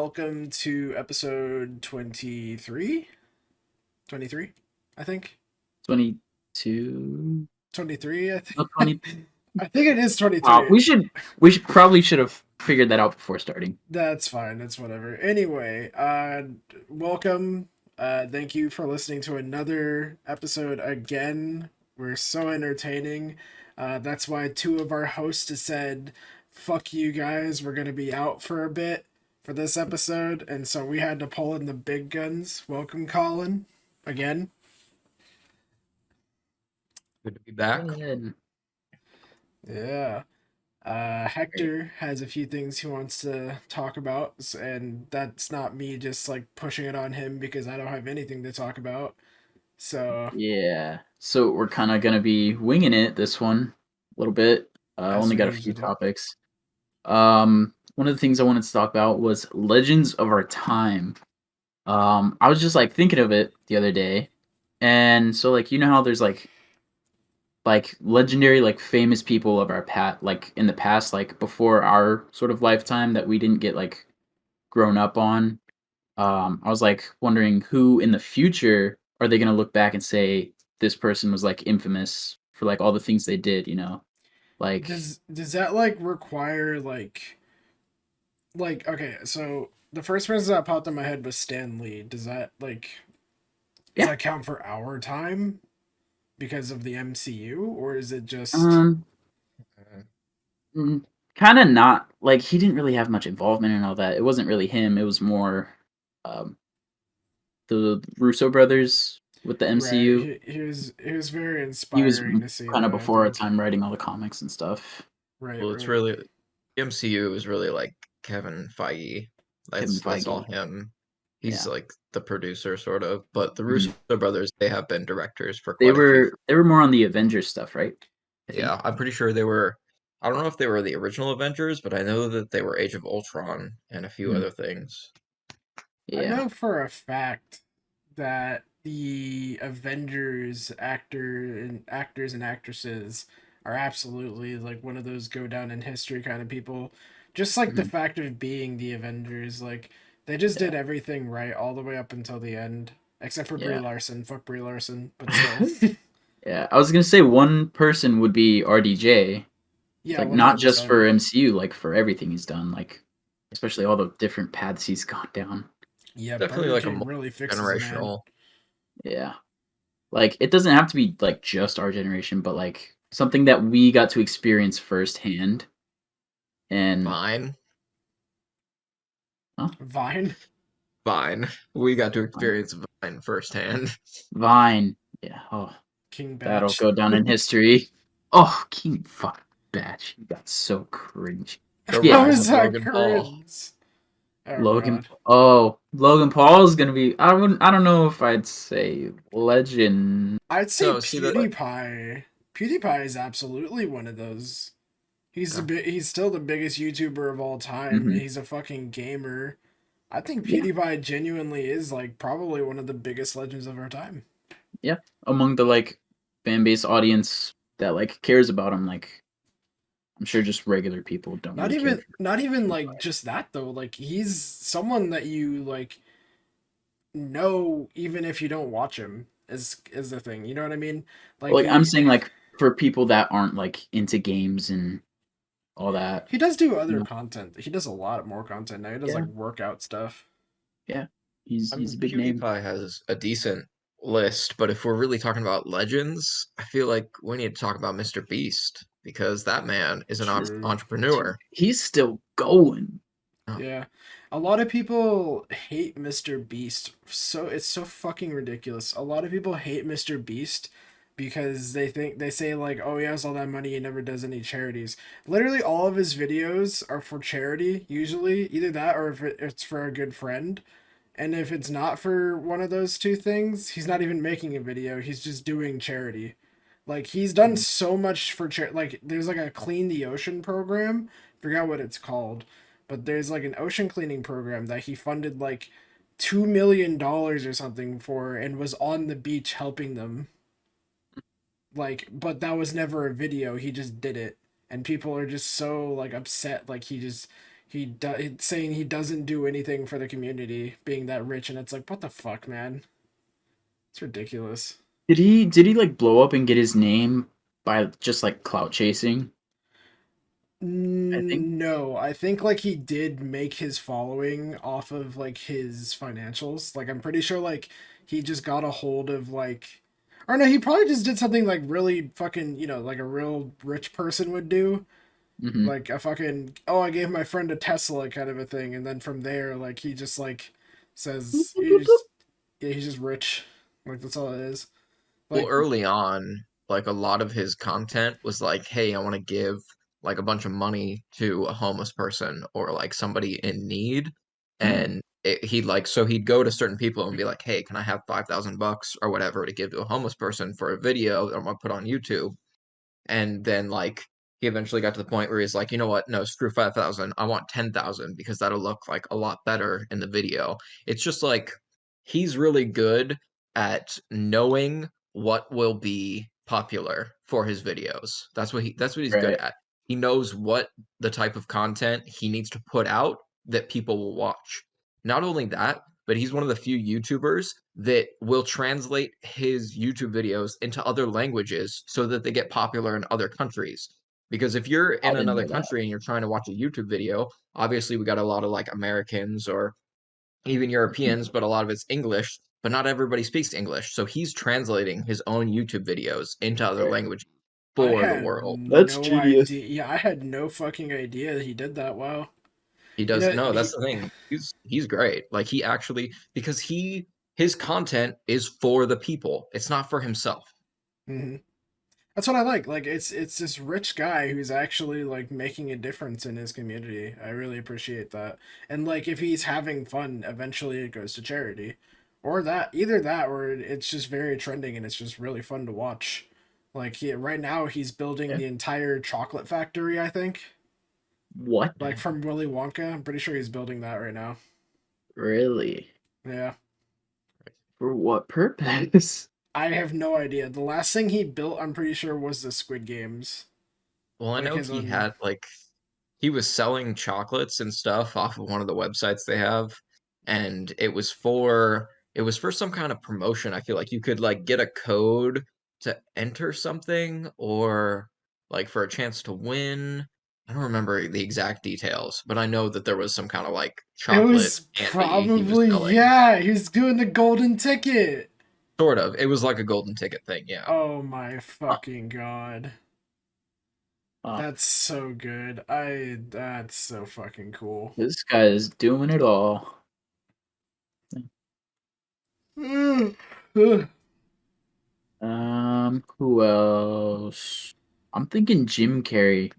welcome to episode 23? 23, I think. 22. 23, I No, think. 20. I think it is 23. We should probably should have figured that out before starting. That's fine. That's whatever. Anyway, welcome. Thank you for listening to another episode again. We're so entertaining. That's why two of our hosts have said, fuck you guys, we're going to be out for a bit for this episode. And so we had to pull in the big guns. Welcome, Colin. Again. Good to be back. Yeah. Hector has a few things he wants to talk about, and that's not me just like pushing it on him because I don't have anything to talk about. So Yeah. So we're kind of gonna be winging it this one a little bit. as Only we got a usually few do. topics. One of the things I wanted to talk about was Legends of Our Time. I was just like thinking of it the other day, and so like you know how there's like legendary like famous people of our like in the past like before our sort of lifetime that we didn't get like grown up on. I was like wondering who in the future are they gonna look back and say this person was like infamous for like all the things they did, you know? Like Does that like require like okay, so the first person that popped in my head was Stan Lee. Does that does yeah. that count for our time because of the MCU, or is it just Um kind of not like he didn't really have much involvement in all that. It wasn't really him, it was more um the Russo brothers with the right? MCU. He was very He was inspiring to see kind of that, I before our think. time writing all the comics and stuff. Right, Well, it's right. really MCU is really like Kevin Feige. Kevin That's all Feige. him. He's Yeah. like the producer sort of, but the Mhm. Russo brothers, they have been directors for They quite a few. were more on the Avengers stuff, right? I Yeah, think. I'm pretty sure they were. I don't know if they were the original Avengers, but I know that they were Age of Ultron and a few Mhm. other things. I Yeah. know for a fact that the Avengers actors and actresses are absolutely like one of those go down in history kind of people. Just like the Mhm. fact of being the Avengers, like they just Yeah. did everything right all the way up until the end, except for Brie Yeah. Larson. Fuck Brie Larson, but still, Yeah. I was gonna say one person would be RDJ. yeah, Like one not hundred just percent. for MCU, like for everything he's done, like especially all the different paths he's gone down. Yeah, Definitely Burger like a King really fixes a man. multi-generational. Yeah. Like it doesn't have to be like just our generation, but like something that we got to experience firsthand. And Fine, huh? Vine. fine. We got to Vine. experience Vine firsthand. Vine. Yeah. Oh, King that'll Batch. go down in history. Oh, King fuck Batch. He got so cringe. The Yeah. How rise is of that Logan Paul. cringe? Oh Logan. god. Oh, Logan Paul is gonna be. I don't know if I'd say legend. I'd say No, see that. PewDiePie. PewDiePie is absolutely one of those. Yeah. He's still the biggest YouTuber of all time. Hmm. He's a fucking gamer. I think Yeah. PewDiePie genuinely is like probably one of the biggest legends of our time. Yeah. Among the like fan base audience that like cares about him, like I'm sure just regular people don't Not really care even for not even like PewDiePie. just that though. Like he's someone that you like know even if you don't watch him is the thing. You know what I mean? Like Like I'm saying, like for people that aren't like into games and all that. he does do You other know? content. He does a lot more content now. He does Yeah. like workout stuff. Yeah. I He's a mean, big name. PewDiePie has a decent list, but if we're really talking about legends, I feel like we need to talk about Mr. Beast because that man is an True. entrepreneur. He's still going. Oh, Yeah. A lot of people hate Mr. Beast. So it's so fucking ridiculous. A lot of people hate Mr. Beast because they say like, "Oh, he has all that money, he never does any charities." Literally all of his videos are for charity, usually. Either that or if it's for a good friend. And if it's not for one of those two things, he's not even making a video. He's just doing charity. Like he's done Mhm. so much for like there's like a clean the ocean program. Forgot what it's called, but there's like an ocean cleaning program that he funded like $2 million or something for, and was on the beach helping them. Like, but that was never a video. He just did it, and people are just so like upset. Like saying he doesn't do anything for the community, being that rich, and it's like, what the fuck, man? It's ridiculous. Did he like blow up and get his name by just like clout chasing? I think. No, I think like he did make his following off of like his financials. Like I'm pretty sure like he just got a hold of like, or no, he probably just did something like really fucking, like a real rich person would do. Hmm. Like a fucking, oh, I gave my friend a Tesla kind of a thing, and then from there like he just like says he's just rich. Like that's all it is. Well, Like early on, like a lot of his content was like, "Hey, I want to give like a bunch of money to a homeless person or like somebody in need," and he'd like so he'd go to certain people and be like, "Hey, can I have $5,000 or whatever to give to a homeless person for a video that I'm gonna put on YouTube?" And then like he eventually got to the point where he's like, you know what? No, screw 5,000. I want 10,000 because that'll look like a lot better in the video. It's just like he's really good at knowing what will be popular for his videos. That's what he's good Right. at. He knows what the type of content he needs to put out that people will watch. Not only that, but he's one of the few YouTubers that will translate his YouTube videos into other languages so that they get popular in other countries. Because if you're I in didn't another know that. country and you're trying to watch a YouTube video, obviously we got a lot of like Americans or even Europeans, but a lot of it's English, but not everybody speaks English. So he's translating his own YouTube videos into other Right. languages I for the had world. That's no genius. idea. Yeah, I had no fucking idea he did that. Wow. He You does know, no, that's he the thing. He's great. Like he actually because his content is for the people. It's not for himself. hmm That's what I like. Like it's this rich guy who's actually like making a difference in his community. I really appreciate that. And like if he's having fun, eventually it goes to charity. Or either that or it's just very trending and it's just really fun to watch. Like right now he's building Yeah. the entire chocolate factory, I think. What? Like from Willy Wonka. I'm pretty sure he's building that right now. Really? Yeah. For what purpose? I have no idea. The last thing he built, I'm pretty sure, was the Squid Games. Well, I Like know his he own. had like he was selling chocolates and stuff off of one of the websites they have, and it was for some kind of promotion. I feel like you could like get a code to enter something or like for a chance to win. I don't remember the exact details, but I know that there was some kind of like It chocolate was candy he was probably, selling. yeah, he was doing the golden ticket. Sort of. It was like a golden ticket thing, yeah. Oh my Huh. fucking god. Huh. That's so good. That's so fucking cool. This guy is doing it all. Who else? I'm thinking Jim Carrey.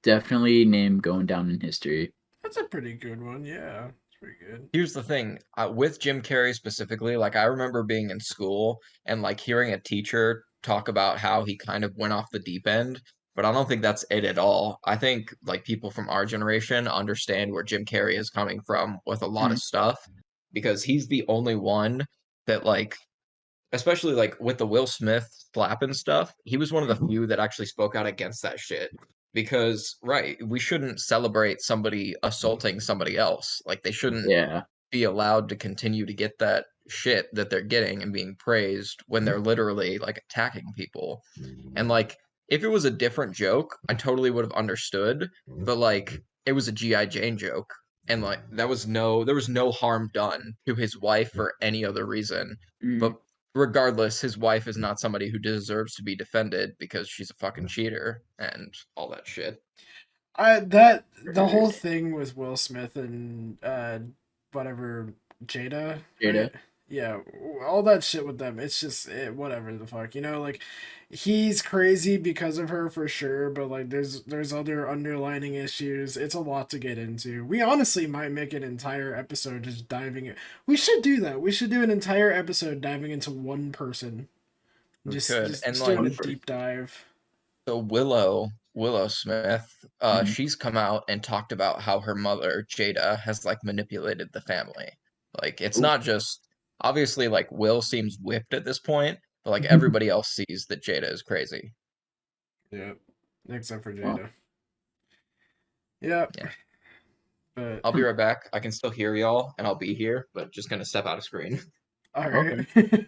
Definitely name going down in history. That's a pretty good one. Yeah, it's pretty good. Here's the thing, with Jim Carrey specifically, like I remember being in school and like hearing a teacher talk about how he kind of went off the deep end, but I don't think that's it at all. I think like people from our generation understand where Jim Carrey is coming from with a lot of Mm. stuff because he's the only one that like especially like with the Will Smith slap and stuff, he was one of the few that actually spoke out against that shit. Because, right, we shouldn't celebrate somebody assaulting somebody else. Like, they shouldn't Yeah. be allowed to continue to get that shit that they're getting and being praised when they're literally like attacking people. And like, if it was a different joke, I totally would have understood. But like, it was a GI Jane joke, and like there was no harm done to his wife for any other reason. Mm. But regardless, his wife is not somebody who deserves to be defended because she's a fucking cheater and all that shit. The whole Right. thing with Will Smith and whatever Jada, right? Jada. Yeah, all that shit with them. It's just whatever the fuck, like he's crazy because of her for sure, but like there's other underlining issues. It's a lot to get into. We honestly might make an entire episode just diving in. We should do that. We should do an entire episode diving into one person. We Just could. just And just doing a like One person. deep dive. so Willow Smith, Mhm. she's come out and talked about how her mother, Jada, has like manipulated the family. Like it's Ooh. not just obviously like Will seems whipped at this point, but like everybody else sees that Jada is crazy. Yep. Except for Well, Jada. Yep. Yeah. But I'll be right back. I can still hear y'all, and I'll be here, but just gonna step out of screen. all right. Okay.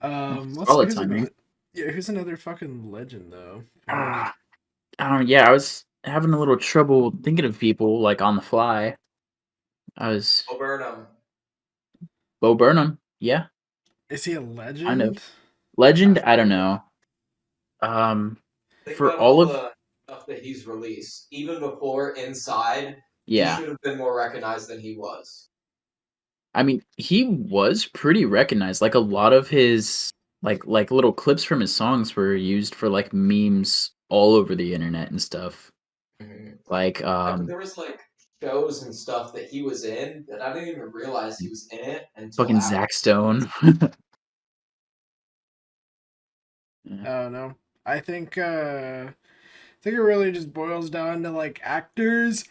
Let's see Solid who's timing. another. Yeah, who's another fucking legend though? I mean, Ah, I don't know. Yeah, I was having a little trouble thinking of people like on the fly. I was Oh, Burnham. Bo Burnham. Yeah, is he a kind of legend? legend. I don't Absolutely. know. Um, Think for about all all of the stuff that he's released. Even before Inside, he yeah, should have been more recognized than he was. I mean he was pretty recognized. Like a lot of his like little clips from his songs were used for like memes all over the internet and stuff. Mhm. Like There was like shows and stuff that he was in that I didn't even realize he was in it until fucking after. Zach Stone. Yeah. I don't know. I think it really just boils down to like actors.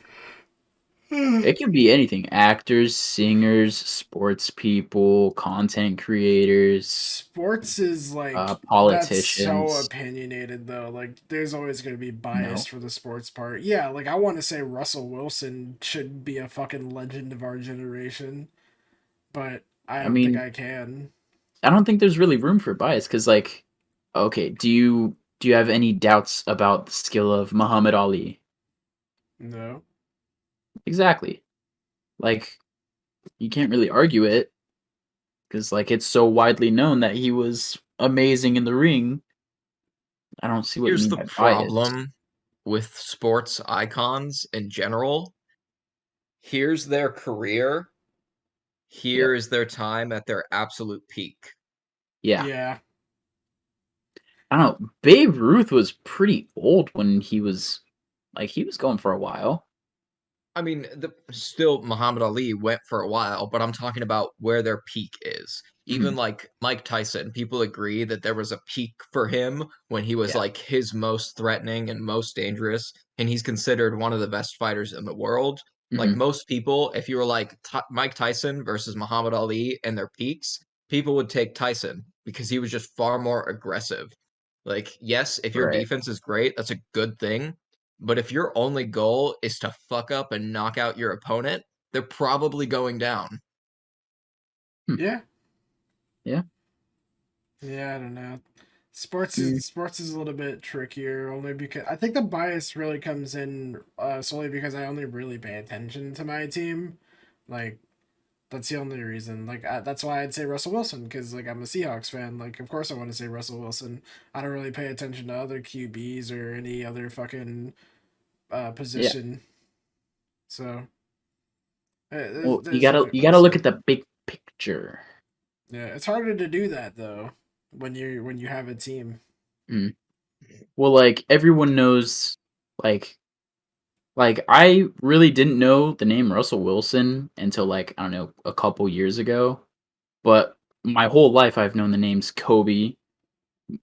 It could be anything: actors, singers, sports people, content creators, Sports is like that's so politicians. opinionated though. Like there's always going to be No, biased for the sports part. Yeah, like I want to say Russell Wilson should be a fucking legend of our generation, but I I don't think mean, I can. I don't think there's really room for bias because, like, okay, do you have any doubts about the skill of Muhammad Ali? No. Exactly. Like, you can't really argue it because, like, it's so widely known that he was amazing in the ring. I don't see what you Here's mean the by bias. problem with sports icons in general. Here's their career. Yep. Here is their time at their absolute peak. Yeah. Yeah. I don't know. Babe Ruth was pretty old when he was going for a while. I mean, still Muhammad Ali went for a while, but I'm talking about where their peak is. Mhm. Even like Mike Tyson, people agree that there was a peak for him when he was Yeah. like his most threatening and most dangerous, and he's considered one of the best fighters in the world. Like Mhm. most people, if you were like Mike Tyson versus Muhammad Ali and their peaks, people would take Tyson because he was just far more aggressive. Like, yes, if your Right. defense is great, that's a good thing, but if your only goal is to fuck up and knock out your opponent, they're probably going down. Hmm. Yeah. Yeah. Yeah, I don't know. Mm. Sports is a little bit trickier only because I think the bias really comes in solely because I only really pay attention to my team. Like that's the only reason. Like that's why I'd say Russell Wilson because like I'm a Seahawks fan. Like of course I want to say Russell Wilson. I don't really pay attention to other QBs or any other fucking Yeah. position. So Well, you there's gotta different you gotta ways look to. at the big picture. Yeah, it's harder to do that though when you have a team. Mm. Well, like everyone knows, like I really didn't know the name Russell Wilson until like I don't know a couple years ago. But my whole life I've known the names Kobe,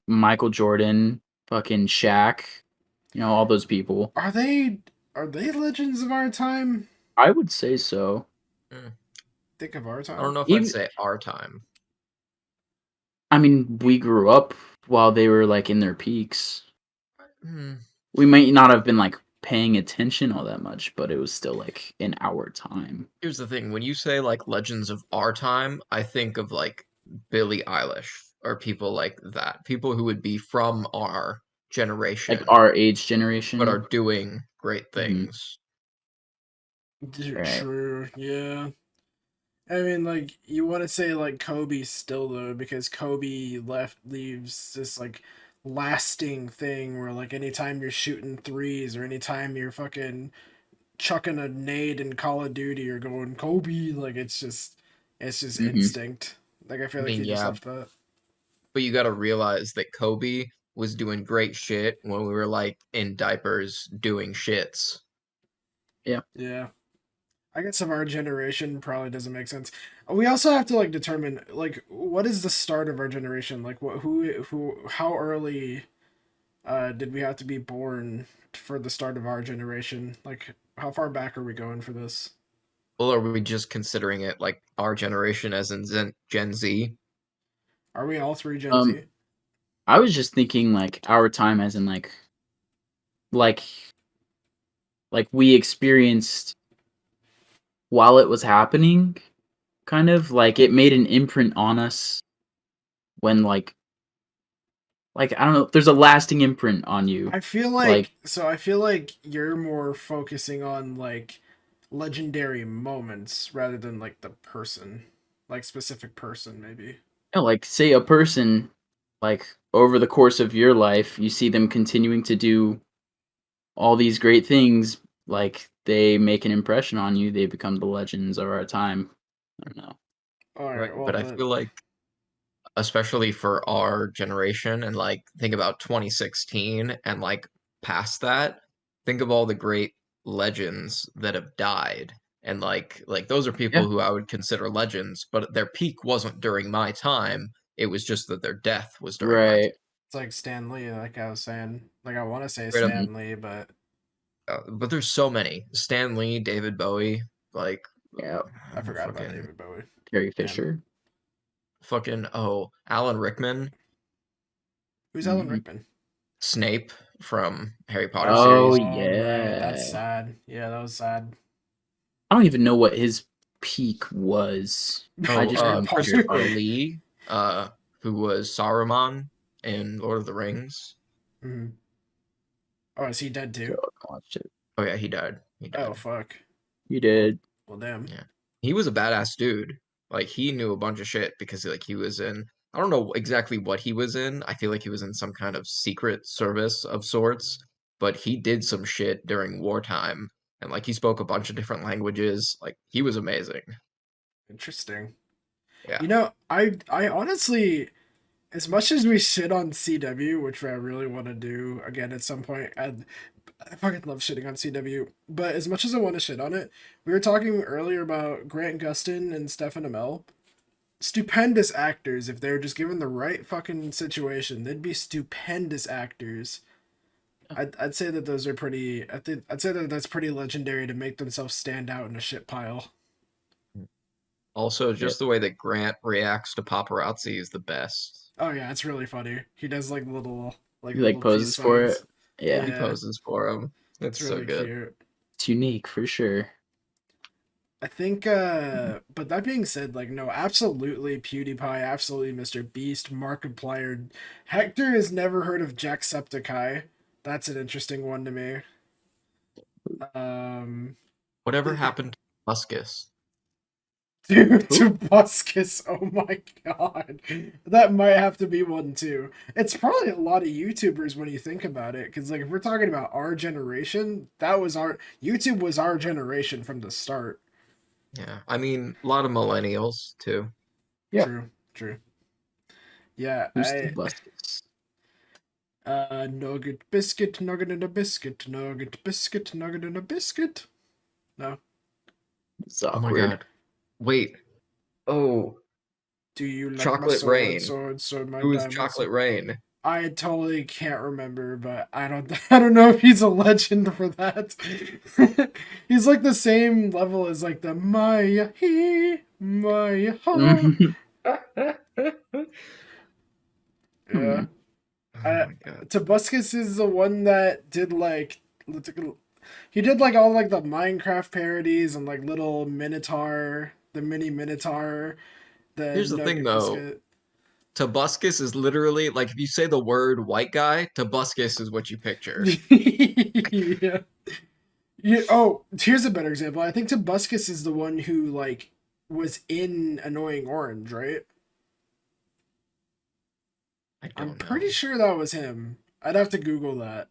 Michael Jordan, fucking Shaq, all those people. Are they legends of our time? Mm. I would say so. Think of our I don't time. know if I'd Even say our time. I mean, we grew up while they were like in their peaks. Hmm. We might not have been like paying attention all that much, but it was still like in our time. Here's the thing, when you say like legends of our time, I think of like Billie Eilish or people like that. People who would be from our Like generation our age but are generation. doing great Mhm. things. Right. True. Yeah. I mean, like you want to say like Kobe still though, because Kobe left leaves this like lasting thing where like anytime you're shooting threes or anytime you're fucking chucking a nade in Call of Duty or going Kobe, like it's just Mhm. instinct. Like I I feel like mean, he just yeah, left that. but you got to realize that Kobe was doing great shit when we were like in diapers doing shits. Yeah. Yeah. I guess of our generation probably doesn't make sense. We also have to like determine like what is the start of our generation? Like what who how early did we have to be born for the start of our generation? Like how far back are we going for this? Well, are we just considering it like our generation as in Gen Z? Are we all three Gen Um Z? I was just thinking like our time as in like like we experienced while it was happening, kind of like it made an imprint on us when like I don't know, there's a lasting imprint on you. I feel Like like you're more focusing on like legendary moments rather than like the person, like specific person maybe. like say a person like over the course of your life, you see them continuing to do all these great things, like they make an impression on you, they become the legends of our time. I don't know. All Right. right, well But I the feel like, especially for our generation, and like think about 2016 and like past that, think of all the great legends that have died. And like those are Yeah. people who I would consider legends, but their peak wasn't during my time. It was just that their death was during my time. Right. it's like Stan Lee, like I was saying. Like I want to say Straight up, Mhm. Stan Lee, but but there's so many. Stan Lee, David Bowie, like Yeah. I forgot about fucking David Bowie. Carrie Damn. Fisher. Alan Rickman, Who's Alan Mhm. Rickman? Snape from Harry Potter Oh series. Oh right, that's yeah. sad. Yeah, that was sad. I don't even know what his peak was. I just Harry know Harry Potter. Christopher Potter. Lee, who was Saruman in Lord of the Rings. Mhm. Oh, is he dead So too? I watched it. Oh yeah, he died. He Oh died. fuck. You Well, did. well, damn. Yeah. He was a badass dude. Like he knew a bunch of shit because like he was in, I don't know exactly what he was in. I feel like he was in some kind of secret service of sorts, but he did some shit during wartime and like he spoke a bunch of different languages. Like he was amazing. Interesting. Yeah. You know, I honestly, as much as we shit on CW, which I really want to do again at some point, I fucking love shitting on CW. But as much as I want to shit on it, we were talking earlier about Grant Gustin and Stefan Amell. Stupendous actors. If they were just given the right fucking situation, they'd be stupendous actors. I'd say that those are pretty. I'd say that that's pretty legendary to make themselves stand out in a shit pile. Also, Yeah. just the way that Grant reacts to paparazzi is the best. Oh yeah, it's really funny. He does He like little peace poses for it. signs. Yeah. He Yeah, poses for him. it's It's so really good. cute. It's unique for sure. I think but that being said, like no, absolutely PewDiePie, absolutely Mr. Beast, Markiplier. Hector has never heard of Jacksepticeye. That's an interesting one to me. Um Whatever happened to Muscus? Dude, Who? Tobuscus, oh my god. That might have to be one too. It's probably a lot of YouTubers when you think about it, because like if we're talking about our generation, that was our YouTube was our generation from the start. Yeah, I mean, a lot of millennials too. Yeah. True, true. Yeah, Who's the Buskus? nugget biscuit, nugget and a biscuit, nugget biscuit, nugget and a biscuit. No. It's Oh my awkward. God. Wait. Oh, Do you like my Chocolate sword, Rain. sword, sword, my Who is diamond sword? Chocolate Rain? I totally can't remember, but I don't I don't know if he's a legend for that. He's like the same level as like the Maya he Maya ha. hmm. Yeah. Oh I my God. Tobuscus is the one that did like he did like all like the Minecraft parodies and like little Minotaur, the mini Minotaur, the Here's the thing Nugget though. Biscuit. Tobuscus is literally like if you say the word white guy, Tobuscus is what you picture. Yeah. Yeah. Oh, here's a better example. I think Tobuscus is the one who like was in Annoying Orange, right? I I'm don't pretty know. sure that was him. I'd have to Google that.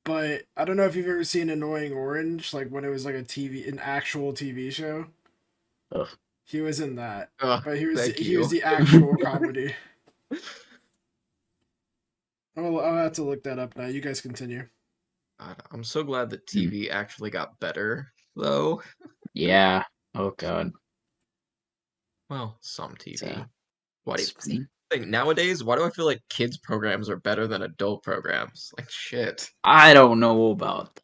But I don't know if you've ever seen Annoying Orange, like when it was like an actual TV show. Ugh. He was in that, but Thank he was you. the actual comedy. I'll have to look that up now. You guys continue. I'm so glad that Hmm. TV actually got better, though. Yeah. Oh god. Well, some It's, TV. Why do you it's see? Think nowadays, why do I feel like kids programs are better than adult programs? Like shit. I don't know about that.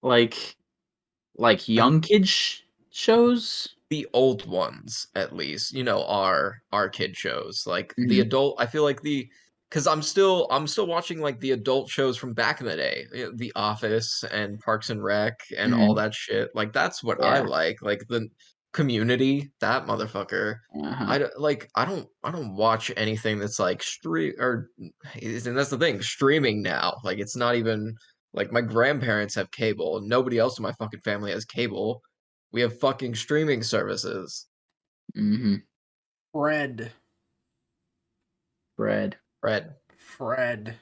Like I young kids shows. the old ones at least, you know, are kid shows. Like the Hmm. adult, I feel like because I'm still watching like the adult shows from back in the day, The Office and Parks and Rec and all Mhm. that shit. Like that's what I Yeah. like the Community, that motherfucker. Uh-huh. I don't watch anything that's like stream or and that's the thing, streaming now. Like it's not even like my grandparents have cable. Nobody else in my fucking family has cable. We have fucking streaming services. Mhm. Fred. Fred. Fred, Fred.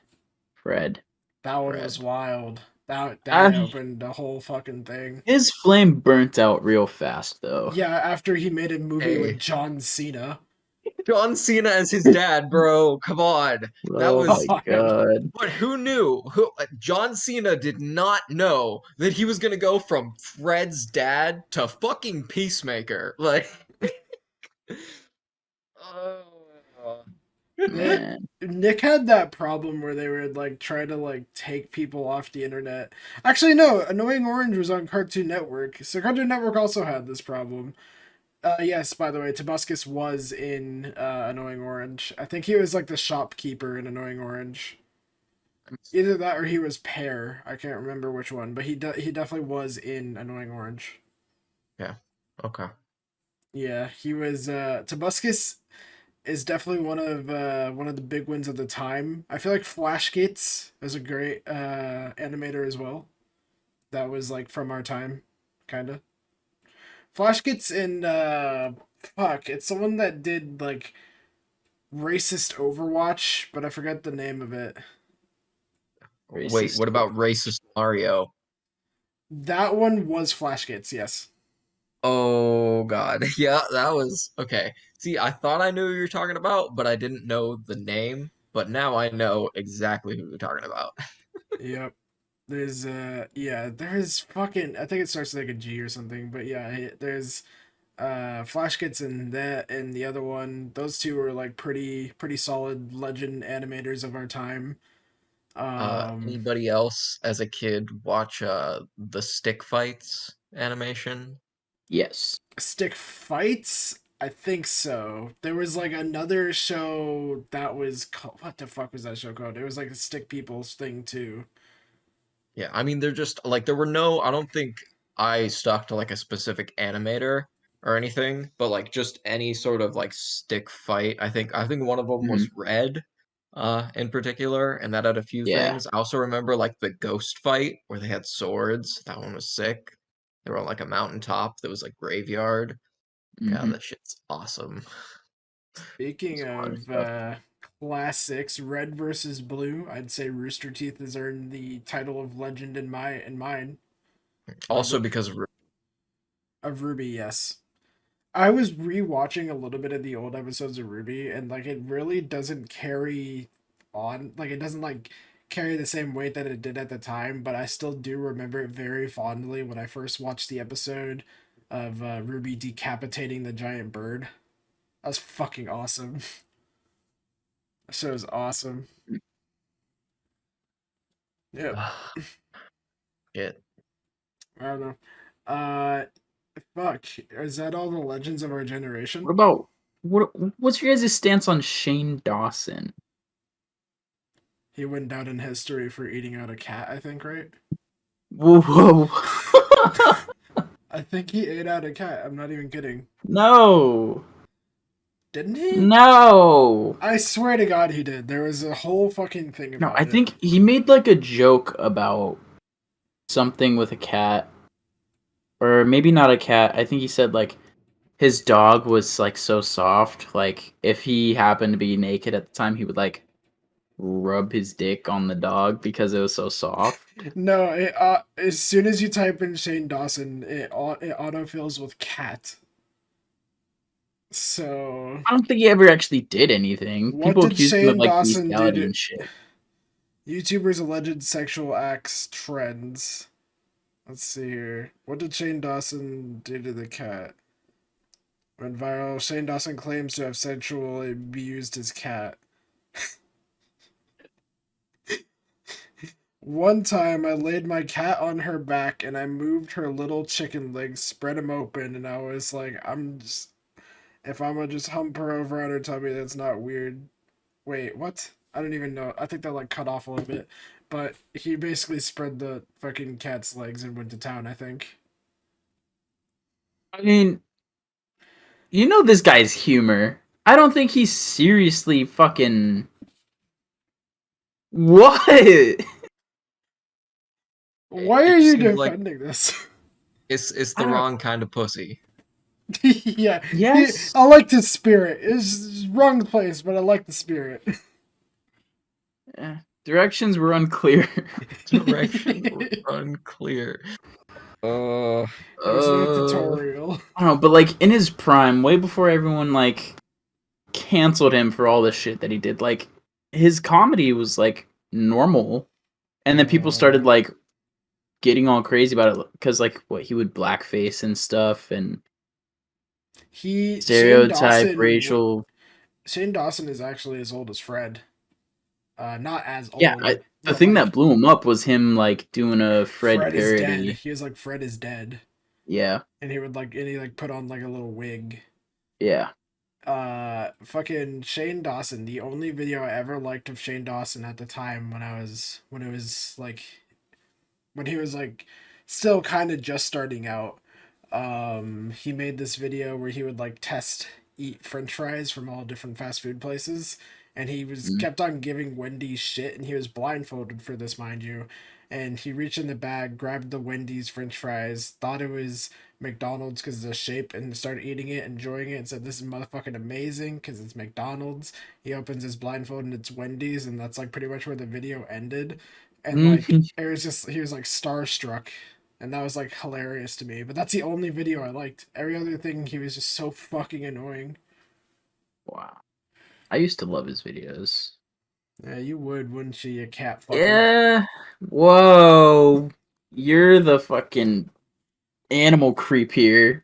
Fred. That one was Fred. wild. That I, opened the whole fucking thing. his flame burnt out real fast though. Yeah, after he made a movie with Hey, John Cena. John Cena as his dad, bro. Come on. That Oh my was God. god. but who knew? John Cena did not know that he was gonna go from Fred's dad to fucking Peacemaker. Like, oh, They, Man. Nick had that problem where they would like try to like take people off the internet. Actually, no, Annoying Orange was on Cartoon Network, so Cartoon Network also had this problem. Yes, by the way, Tobuscus was in Annoying Orange. I think he was like the shopkeeper in Annoying Orange. Either that or he was Pear. I can't remember which one, but he definitely was in Annoying Orange. yeah. Okay. Yeah, he was. Tobuscus is definitely one of the big ones at the time. I feel like Flash Gates is a great animator as well. That was like from our time, kind of. Flash Gates in fuck, it's the one that did like racist Overwatch, but I forgot the name of it. Wait, Racist what about Overwatch. racist Mario? That one was Flash Gates, yes. Oh God. Yeah, that was okay. See, I thought I knew who you're talking about, but I didn't know the name. But now I know exactly who you're talking about. Yep. There's yeah, there's fucking I think it starts with like a G or something, but yeah, there's Flash Gets in that and the other one. Those two were like pretty solid legend animators of our time. Um Anybody else as a kid watch the stick fights animation? Yes. Stick Fights? I think so. There was like another show that was called, what the fuck was that show called? It was like a Stick People's thing too. Yeah, I mean they're just like there were no I don't think I stuck to like a specific animator or anything, but like just any sort of like stick fight. I think one of them Mhm. was Red in particular, and that had a few Yeah. things. I also remember like the ghost fight where they had swords. That one was sick. They were on like a mountaintop that was like graveyard. God, Mhm. that shit's awesome. Speaking It's a lot of of stuff. classics, Red versus Blue, I'd say Rooster Teeth has earned the title of legend in mine. Also Of because Ruby, yes. I was rewatching a little bit of the old episodes of Ruby, and like it really doesn't carry on. Like it doesn't like carry the same weight that it did at the time. But I still do remember it very fondly when I first watched the episode of Ruby decapitating the giant bird. That was fucking awesome. That show was awesome. Yep. shit. I don't know. Uh, fuck. Is that all the legends of our What generation? about what's your guys' stance on Shane Dawson? He went down in history for eating out a cat. I think, right? Whoa, whoa. I think he ate out a cat. I'm not even kidding. No. Didn't he? No. I swear to God he did. There was a whole fucking thing No, I about it. think he made like a joke about something with a cat. Or maybe not a cat. I think he said like his dog was like so soft. Like if he happened to be naked at the time, he would like rub his dick on the dog because it was so soft. No, as soon as you type in Shane Dawson, it autofills with cat. So, I don't think he ever actually did anything. what People did accused him of Shane like Dawson do bestiality to and shit. YouTubers' alleged sexual acts trends? Let's see here. What did Shane Dawson do to the cat? Went viral. Shane Dawson claims to have sexually abused his cat. One time, I laid my cat on her back and I moved her little chicken legs, spread them open, and I was like, if I'm gonna just hump her over on her tummy, that's not weird. Wait, what? I don't even know. I think that like cut off a little bit, but he basically spread the fucking cat's legs and went to town. I think. I mean, you know this guy's humor. I don't think he's seriously fucking. What? Why It are just you seems like defending this? it's I the don't. wrong kind of pussy. Yeah, Yes. I like the spirit. It's wrong place, but I like the spirit. Eh, directions were unclear. Direction was unclear. Uh, There's no uh, tutorial. I don't know, but like in his prime, way before everyone like canceled him for all the shit that he did, like his comedy was like normal, and then people started like getting all crazy about it because like what he would blackface and stuff and He stereotype racial. Shane Dawson is actually as old as Fred. Not as Yeah, old, the but thing that like blew him up was him like doing a Fred Fred is dead. parody. He was like Fred is dead, Yeah, and he like put on like a little wig. yeah. Fucking Shane Dawson. The only video I ever liked of Shane Dawson at the time when he was like still kind of just starting out. He made this video where he would like eat French fries from all different fast food places, and he was Mm. kept on giving Wendy's shit, and he was blindfolded for this, mind you. And he reached in the bag, grabbed the Wendy's French fries, thought it was McDonald's because of the shape, and started eating it, enjoying it, and said, "This is motherfucking amazing because it's McDonald's." He opens his blindfold and it's Wendy's, and that's like pretty much where the video ended. And like Mhm. it was just he was like starstruck, and that was like hilarious to me. But that's the only video I liked. Every other thing he was just so fucking annoying. Wow, I used to love his videos. Yeah, you would, wouldn't you, you cat fucker? Yeah. Whoa, you're the fucking animal creep here.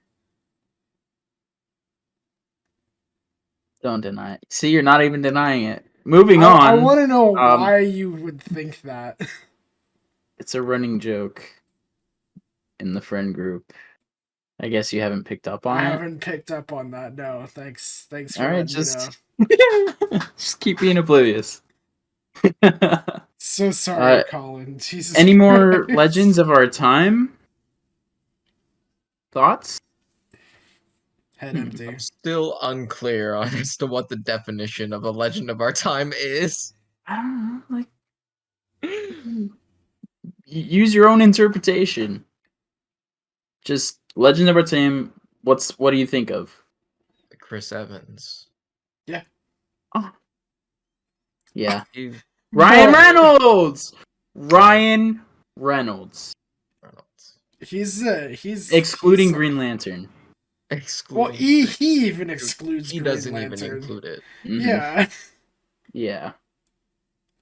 Don't deny it. See, you're not even denying it. Moving I on. want to know Um, why you would think that. it's a running joke in the friend group. I guess you haven't picked up I on it. haven't picked up on that. No, thanks All for right, letting me know. just keep being oblivious. So sorry, uh, Colin. Jesus any more legends Christ. of our time? Thoughts? Head empty. I'm still unclear on as to what the definition of a legend of our time is. I don't know. Like, use your own interpretation. Just legend of our time. What do you think of? Chris Evans. Yeah. Oh, yeah. He, Ryan Boy, Reynolds. Ryan Reynolds, he's excluding Green Lantern. well, excluding. he even excludes He Green doesn't even Lantern. include it. Mhm. Yeah. Yeah.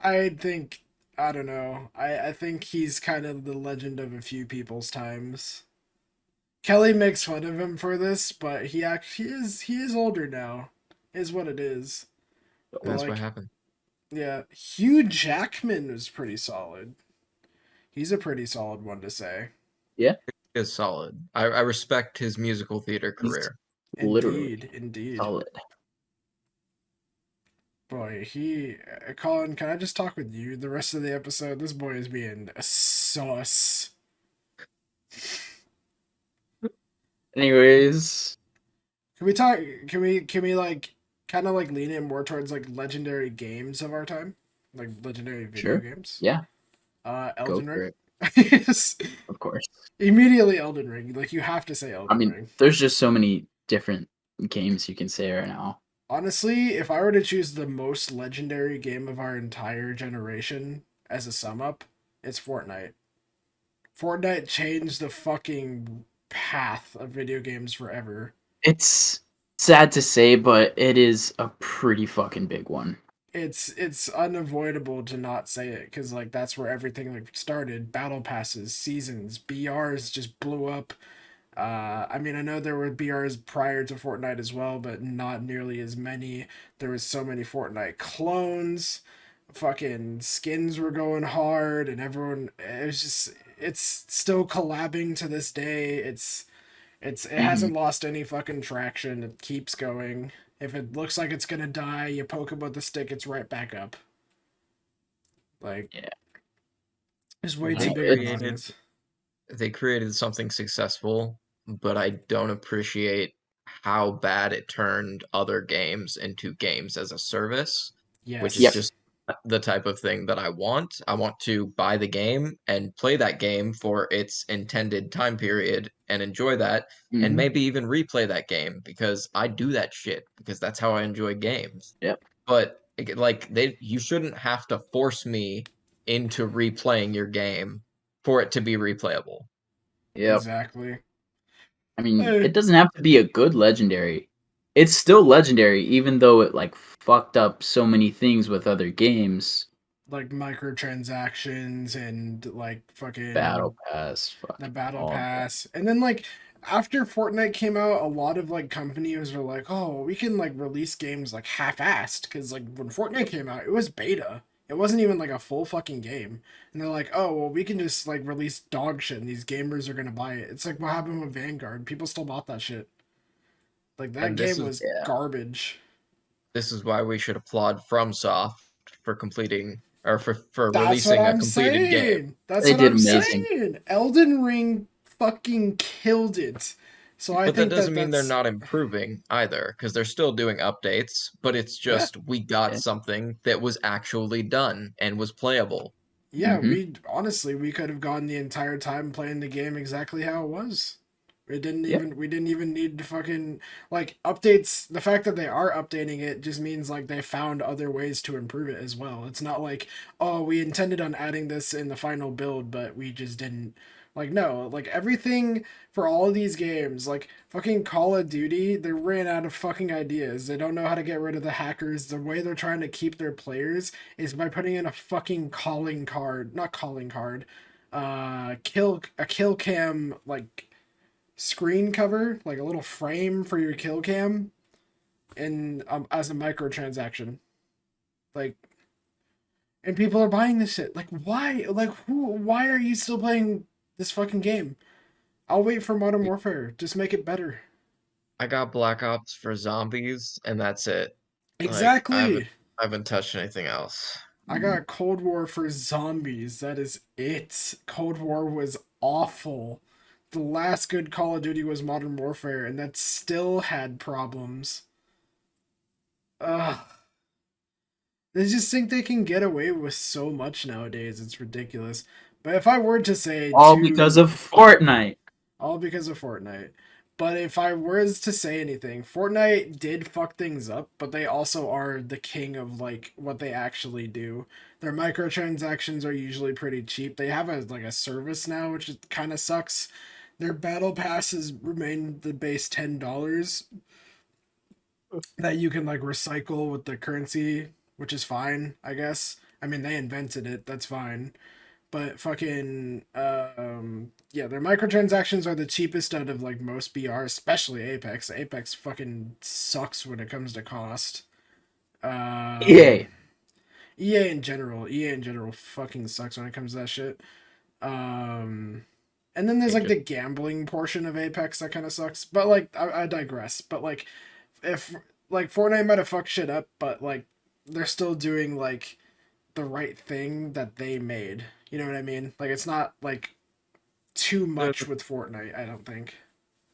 I think I don't know. I think he's kind of the legend of a few people's times. Kelly makes fun of him for this, but he is older now. Is what it is. But That's what like happened. yeah, Hugh Jackman was pretty solid. He's a pretty solid one to say. Yeah. He is solid. I respect his musical theater He's career. literally Indeed. solid. Boy, Colin, can I just talk with you the rest of the episode? This boy is being a sus. Anyways, Can we talk? Can we like kind of like lean in more towards like legendary games of our time, like legendary video sure. games? Yeah. Go Elden for Ring. it. Of course. Immediately Elden Ring. Like you have to say I Elden mean, Ring. there's just so many different games you can say right now. Honestly, if I were to choose the most legendary game of our entire generation as a sum up, it's Fortnite. Fortnite changed the fucking path of video games forever. It's sad to say, but it is a pretty fucking big one. It's unavoidable to not say it because like that's where everything like started. Battle passes, seasons, BRs just blew up. I mean, I know there were BRs prior to Fortnite as well, but not nearly as many. There was so many Fortnite clones. Fucking skins were going hard, and everyone. It's still collabing to this day. It Mhm. hasn't lost any fucking traction. It keeps going. If it looks like it's gonna die, you poke it with the stick, it's right back up. Like, Yeah. there's way They too big of created margins. they created something successful, but I don't appreciate how bad it turned other games into games as a service, which is Yep. Yes. just the type of thing that I want. I want to buy the game and play that game for its intended time period and enjoy that, and Hmm. maybe even replay that game because I do that shit because that's how I enjoy games. Yep. But like you shouldn't have to force me into replaying your game for it to be replayable. Yep. Exactly. I mean, Eh, it doesn't have to be a good legendary. It's still legendary, even though it like fucked up so many things with other games. like microtransactions and like fucking Battle Pass, the fucking battle all that. pass. And then like after Fortnite came out, a lot of like companies were like, "Oh, we can like release games like half-assed cuz like when Fortnite came out, it was beta. It wasn't even like a full fucking game." And they're like, "Oh, well we can just like release dog shit and these gamers are going to buy it." It's like what happened with Vanguard. People still bought that shit. Like that And this game is was Yeah. garbage. this is why we should applaud FromSoft for completing or for That's what releasing a I'm completed game. saying. That's They what did I'm amazing. saying. Elden Ring fucking killed it. So I But that think that doesn't mean they're that's not improving either, because they're still doing updates, but it's yeah. just we got Yeah. something that was actually done and was playable. Yeah, Hmm. we honestly we could have gone the entire time playing the game exactly how it was. Yeah. We didn't even need to fucking like updates. The fact that they are updating it just means like they found other ways to improve it as well. It's not like, oh, we intended on adding this in the final build, but we just didn't. Like no, like everything for all of these games, like fucking Call of Duty, they ran out of fucking ideas. They don't know how to get rid of the hackers. The way they're trying to keep their players is by putting in a fucking calling card, not calling card, kill cam like screen cover, like a little frame for your kill cam, and as a microtransaction. Like, and people are buying this shit. Like, why? Like, who? Why are you still playing this fucking game? I'll wait for Modern Warfare. Just make it better. I got Black Ops for zombies, and that's it. Like Exactly. I haven't touched anything else. I got Cold War for zombies. That is it. Cold War was awful. The last good Call of Duty was Modern Warfare, and that still had problems. Ugh. They just think they can get away with so much nowadays. It's ridiculous. But if I were to say All because of Fortnite. all because of Fortnite. But if I was to say anything, Fortnite did fuck things up, but they also are the king of like what they actually do. Their microtransactions are usually pretty cheap. They have a like a service now, which kind of sucks. Their battle passes remain the base $10 that you can like recycle with the currency, which is fine, I guess. I mean, they invented it. That's fine. But fucking yeah, their microtransactions are the cheapest out of like most BR, especially Apex. Apex fucking sucks when it comes to cost. EA. EA in general fucking sucks when it comes to that shit. Um and then there's They like just the gambling portion of Apex that kind of sucks. But like I digress. But like if like Fortnite might have fucked shit up, but like they're still doing like the right thing that they made. You know what I mean? Like it's not like too they're much the, with Fortnite, I don't think.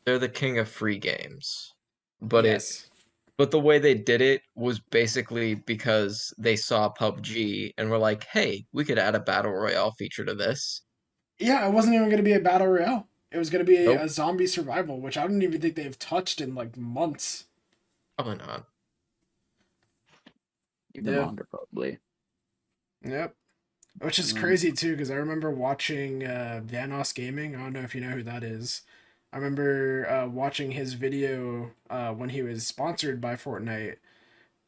they're the king of free games. But it Yes. but the way they did it was basically because they saw PUBG and were like, "Hey, we could add a battle royale feature to this." Yeah, it wasn't even going to be a battle royale. It was going to be Nope, a zombie survival, which I don't even think they've touched in like months. probably not. Even Yeah. longer, probably. Yep. Which is Um, crazy too, because I remember watching Vanos Gaming. I don't know if you know who that is. I remember watching his video when he was sponsored by Fortnite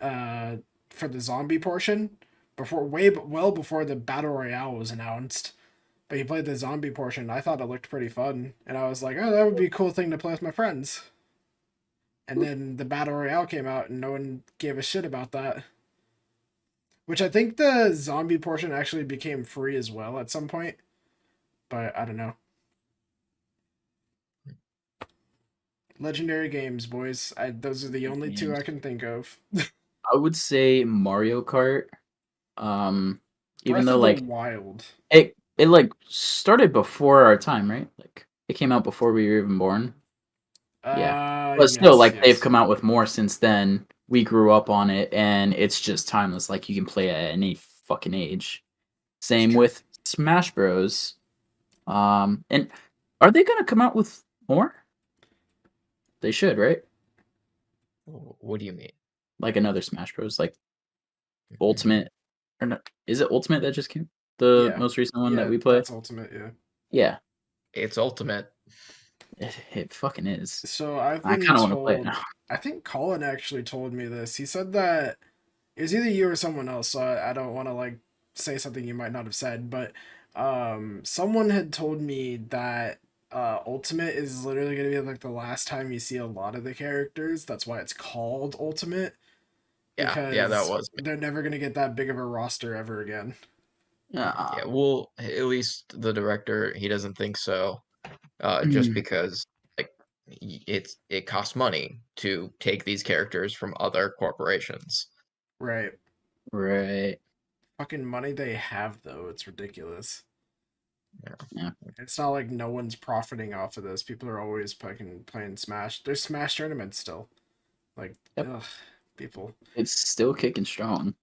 uh, for the zombie portion before well before the battle royale was announced. But he played the zombie portion. I thought it looked pretty fun, and I was like, "Oh, that would be a cool thing to play with my friends." And then the battle royale came out, and no one gave a shit about that. Which I think the zombie portion actually became free as well at some point, but I don't know. Legendary games, boys. Those are the only two I games. can think of. I would say Mario Kart. Um, even Breath though of the like Wild. it like started before our time, right? Like it came out before we were even born. Yeah. But still, Yes, like they've yes. come out with more since then. We grew up on it, and it's just timeless. Like you can play it at any fucking age. It's Same true. with Smash Bros. And are they gonna come out with more? They should, right? What do you mean? Like another Smash Bros. Like Mhm. Ultimate, or not? Is it Ultimate that just came? The Yeah. most recent one that Yeah, we play. that's Ultimate, yeah. Yeah, It's Ultimate. it fucking is. So I've I been kind of want to play it told, now. I think Colin actually told me this. He said that it was either you or someone else, so I don't want to like say something you might not have said, but someone had told me that Ultimate is literally going to be like the last time you see a lot of the characters. That's why it's called Ultimate, Yeah, that because was me. they're never going to get that big of a roster ever again. Yeah. Yeah, well, at least the director, he doesn't think so. Just because like it costs money to take these characters from other corporations. Right. Right. Fucking money they have though, it's ridiculous. Yeah. Yeah. It's not like no one's profiting off of this. People are always fucking playing Smash. There's Smash tournaments still. Like, Yep. ugh, people. It's still kicking strong.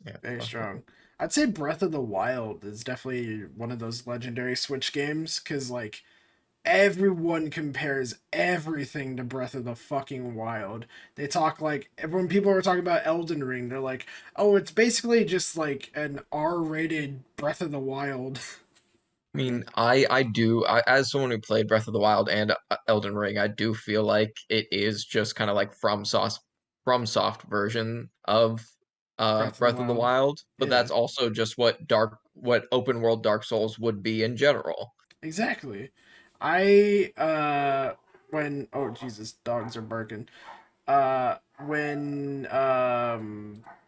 Yeah, Very definitely. strong. I'd say Breath of the Wild is definitely one of those legendary Switch games because, like, everyone compares everything to Breath of the fucking Wild. They talk like, when people are talking about Elden Ring, they're like, oh, it's basically just like an R rated Breath of the Wild. I mean, as someone who played Breath of the Wild and Elden Ring, I do feel like it is just kind of like FromSoft version of Breath of the Breath of the Wild. Wild, but Yeah. that's also just what open world Dark Souls would be in general. Exactly. I when oh Jesus, dogs are barking. When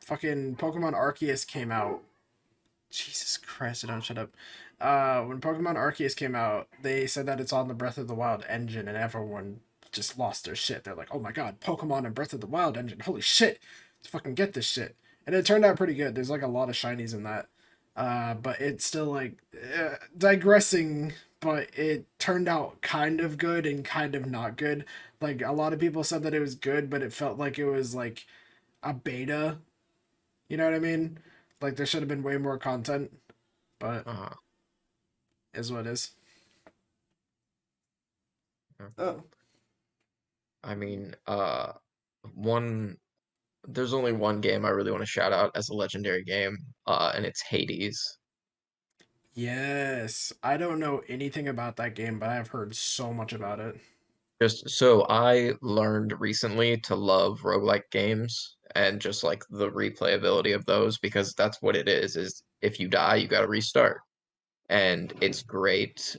fucking Pokemon Arceus came out. Jesus Christ, I don't shut up. When Pokemon Arceus came out, they said that it's on the Breath of the Wild engine and everyone just lost their shit. They're like, "Oh my god, Pokemon and Breath of the Wild engine. Holy shit. Let's fucking get this shit." And it turned out pretty good. There's like a lot of shinies in that. But it's still like digressing, but it turned out kind of good and kind of not good. Like a lot of people said that it was good, but it felt like it was like a beta. You know what I mean? Like there should have been way more content, but Uh, is what it is. yeah. Oh. I mean, one there's only one game I really want to shout out as a legendary game, and it's Hades. Yes. I don't know anything about that game, but I've heard so much about it. Just so I learned recently to love roguelike games and just like the replayability of those because that's what it is if you die, you gotta restart. And it's great,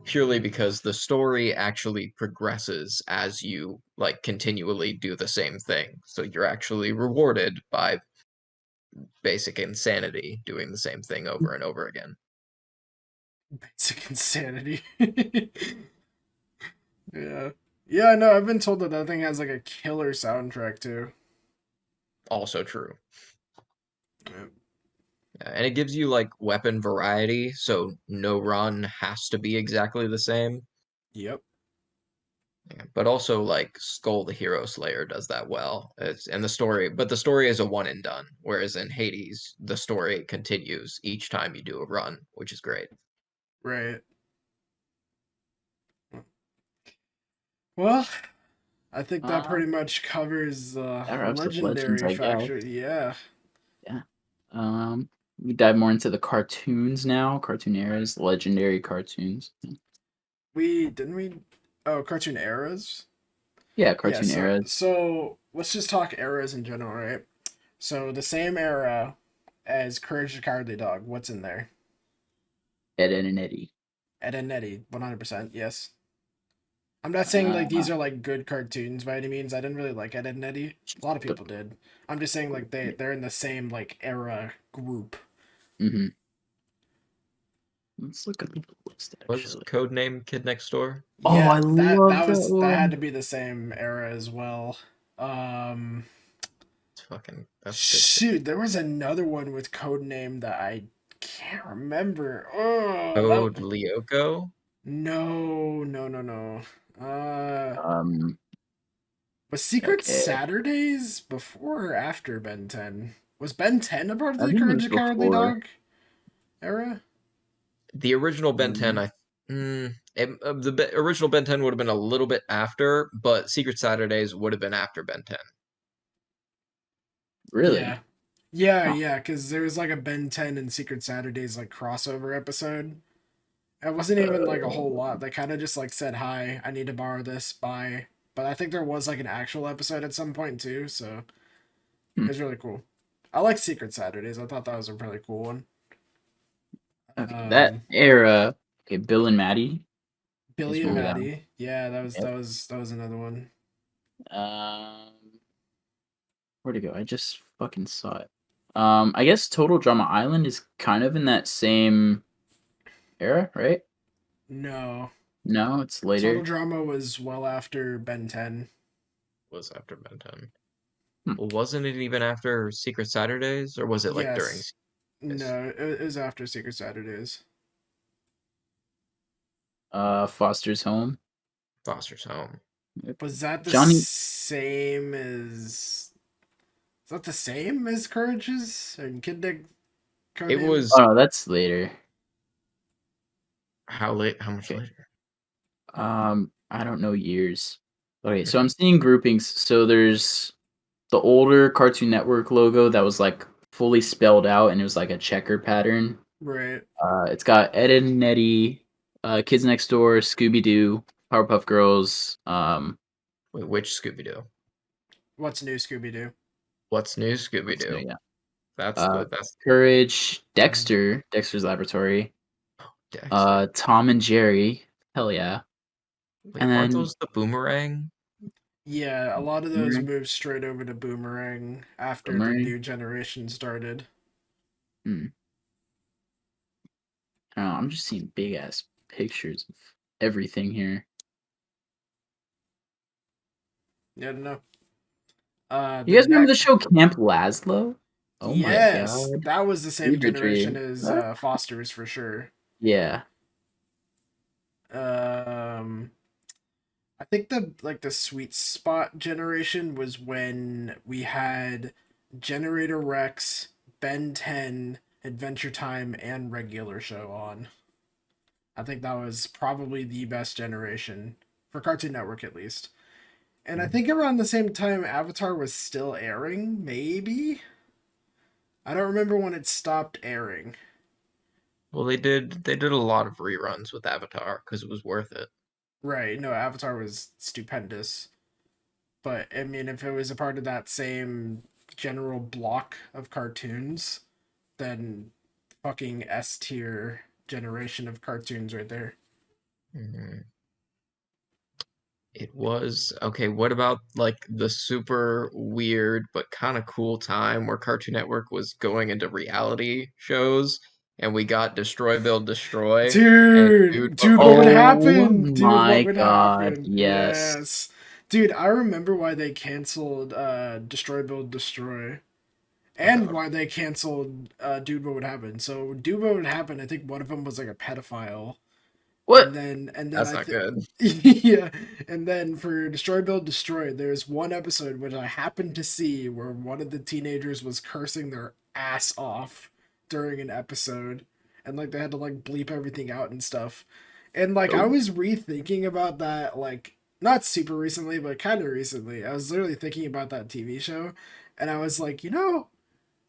purely because the story actually progresses as you like continually do the same thing. So you're actually rewarded by basic insanity doing the same thing over and over again. Basic insanity. Yeah. Yeah, I know. I've been told that that thing has like a killer soundtrack too. Also true. Yeah. And it gives you like weapon variety, so no run has to be exactly the same. Yep. Yeah, but also like Skull the Hero Slayer does that well. But the story is a one and done, whereas in Hades, the story continues each time you do a run, which is great. Right. Well, I think that Uh, pretty much covers that wraps up Legends, legendary I guess. factor. Yeah. Yeah. We dive more into the cartoons now. Cartoon eras, legendary cartoons. We didn't we oh, cartoon eras? Yeah, Yeah, cartoon so eras. so let's just talk eras in general, right? So the same era as Courage the Cowardly Dog, what's in there? Ed, Ed, and Eddie. Ed and Eddie, 100%, yes. I'm not saying like Uh, these are like good cartoons by any means. I didn't really like Ed and Eddie. A lot of but people did. I'm just saying like they're in the same like era group. hmm let's look at the list Was actually. Codename Kid Next Door? Oh, Yeah, I that love that that was that had one. to be the same era as well. Um It's that's good shit. Shoot, there was another one with code name that I can't remember. Oh, Code that Lyoko? no. Um, Was Secret okay. Saturdays before or after Ben 10? Was Ben 10 a part of I the think it Courage was the Cowardly before. Dog era? The original Ben 10, Um, the original Ben 10 would have been a little bit after, but Secret Saturdays would have been after Ben 10. really? Yeah. Yeah, Huh. yeah, because there was like a Ben 10 and Secret Saturdays like crossover episode. It wasn't even like a whole lot. They kind of just like said, "Hi, I need to borrow this, bye." But I think there was like an actual episode at some point too, so Hmm. it was really cool. I like Secret Saturdays. I thought that was a really cool one. Okay, that Um, era. Okay, Bill and Maddie. I guess Billy and remember that one. Maddie. Yeah, Yep. that was another one. Um, where'd it go? I just fucking saw it. I guess Total Drama Island is kind of in that same era, right? No, No, it's Total later. Drama was well after Ben 10. Was after Ben 10. Hmm. Well, wasn't it even after Secret Saturdays, or was it like during Yes. Saturdays? No, it was after Secret Saturdays. Foster's Home. Foster's Home? Yep. Was that the Johnny. same as? Is that the same as Courage's and Kid It Codename? was Oh, that's later. how late? How much Okay. later? I don't know years. Okay, so Mhm. I'm seeing groupings. So there's the older Cartoon Network logo that was like fully spelled out and it was like a checker pattern. Right. It's got Ed and Eddie, Kids Next Door, Scooby Doo, Powerpuff Girls. Wait, which Scooby Doo? What's new, Scooby Doo? What's new Scooby So Doo? yeah, That's uh, the that's Courage, Dexter, Dexter's Laboratory, Dexter. Tom and Jerry. Hell yeah, Wait, and aren't then those the Boomerang? Yeah, a lot of those Boomerang. moved straight over to Boomerang after the Boomerang. new generation started. Hmm. I don't know, I'm just seeing big ass pictures of everything here. Yeah, no. You The guys remember the next, show Camp Lazlo? Oh my yes, god. that was the same Fever generation dream. as Ah. Foster's for sure. Yeah. Um, I think the sweet spot generation was when we had Generator Rex, Ben 10, Adventure Time, and Regular Show on. I think that was probably the best generation for Cartoon Network at least. And I think around the same time Avatar was still airing, maybe. I don't remember when it stopped airing. Well, they did a lot of reruns with Avatar because it was worth it. Right, no, Avatar was stupendous. But I mean, if it was a part of that same general block of cartoons, then fucking S tier generation of cartoons right there. Mhm. It was okay. What about like the super weird but kind of cool time where Cartoon Network was going into reality shows and we got Destroy Build Destroy and Dude, what would Oh happen? Dude, what my would god, happen? yes. Yes. Dude, I remember why they canceled Destroy Build Destroy. And about why they canceled Dude What Would Happen. So Dude What Would Happen, I think one of them was like a pedophile. What? And then that's I not think good. yeah, and then for Destroy Build Destroy, there's one episode which I happened to see where one of the teenagers was cursing their ass off during an episode, and like they had to like bleep everything out and stuff. And like I Oh. was rethinking about that, like not super recently, but kind of recently. I was literally thinking about that TV show, and I was like,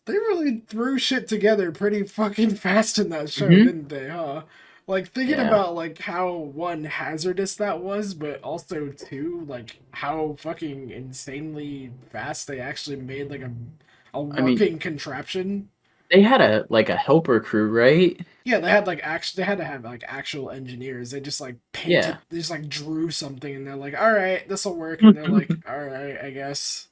they really threw shit together pretty fucking fast in that show, Mm-hmm. didn't they, huh? Like thinking Yeah. about like how one hazardous that was, but also two, like how fucking insanely fast they actually made like a I mean, working contraption. they had a helper crew, right? Yeah, they had like actually they had to have like actual engineers. They just like Yeah. painted, they just like drew something, and they're like, "All right, this will work," and they're like, "All right, I guess."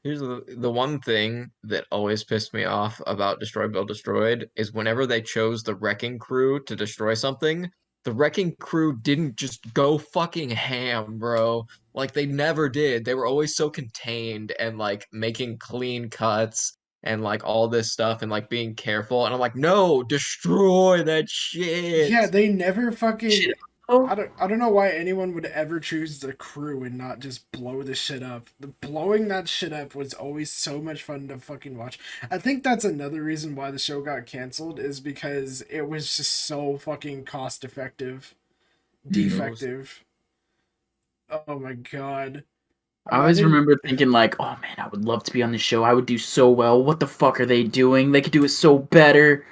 Here's the one thing that always pissed me off about Destroy Build Destroyed is whenever they chose the wrecking crew to destroy something, the wrecking crew didn't just go fucking ham, bro. Like they never did. They were always so contained and like making clean cuts and like all this stuff and like being careful. And I'm like, no, destroy that shit. Yeah, they never Shit. fucking. Oh, I don't know why anyone would ever choose the crew and not just blow the shit up. The blowing that shit up was always so much fun to fucking watch. I think that's another reason why the show got canceled is because it was just so fucking cost effective, It was defective. Oh my god. I always Imagine. remember thinking like, oh man, I would love to be on this show. I would do so well. What the fuck are they doing? They could do it so better.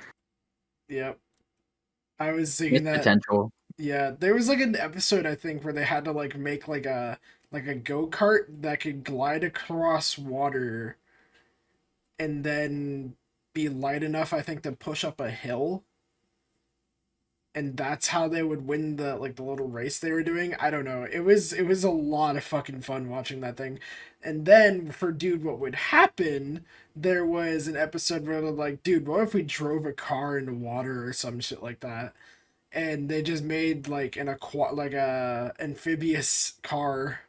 Yep. I was thinking Missed that. potential. Yeah, there was like an episode I think where they had to like make like a go-kart that could glide across water and then be light enough I think to push up a hill. And that's how they would win the like the little race they were doing. I don't know. It was a lot of fucking fun watching that thing. And then for dude what would happen, there was an episode where they're like, dude, what if we drove a car into water or some shit like that? And they just made like like a amphibious car,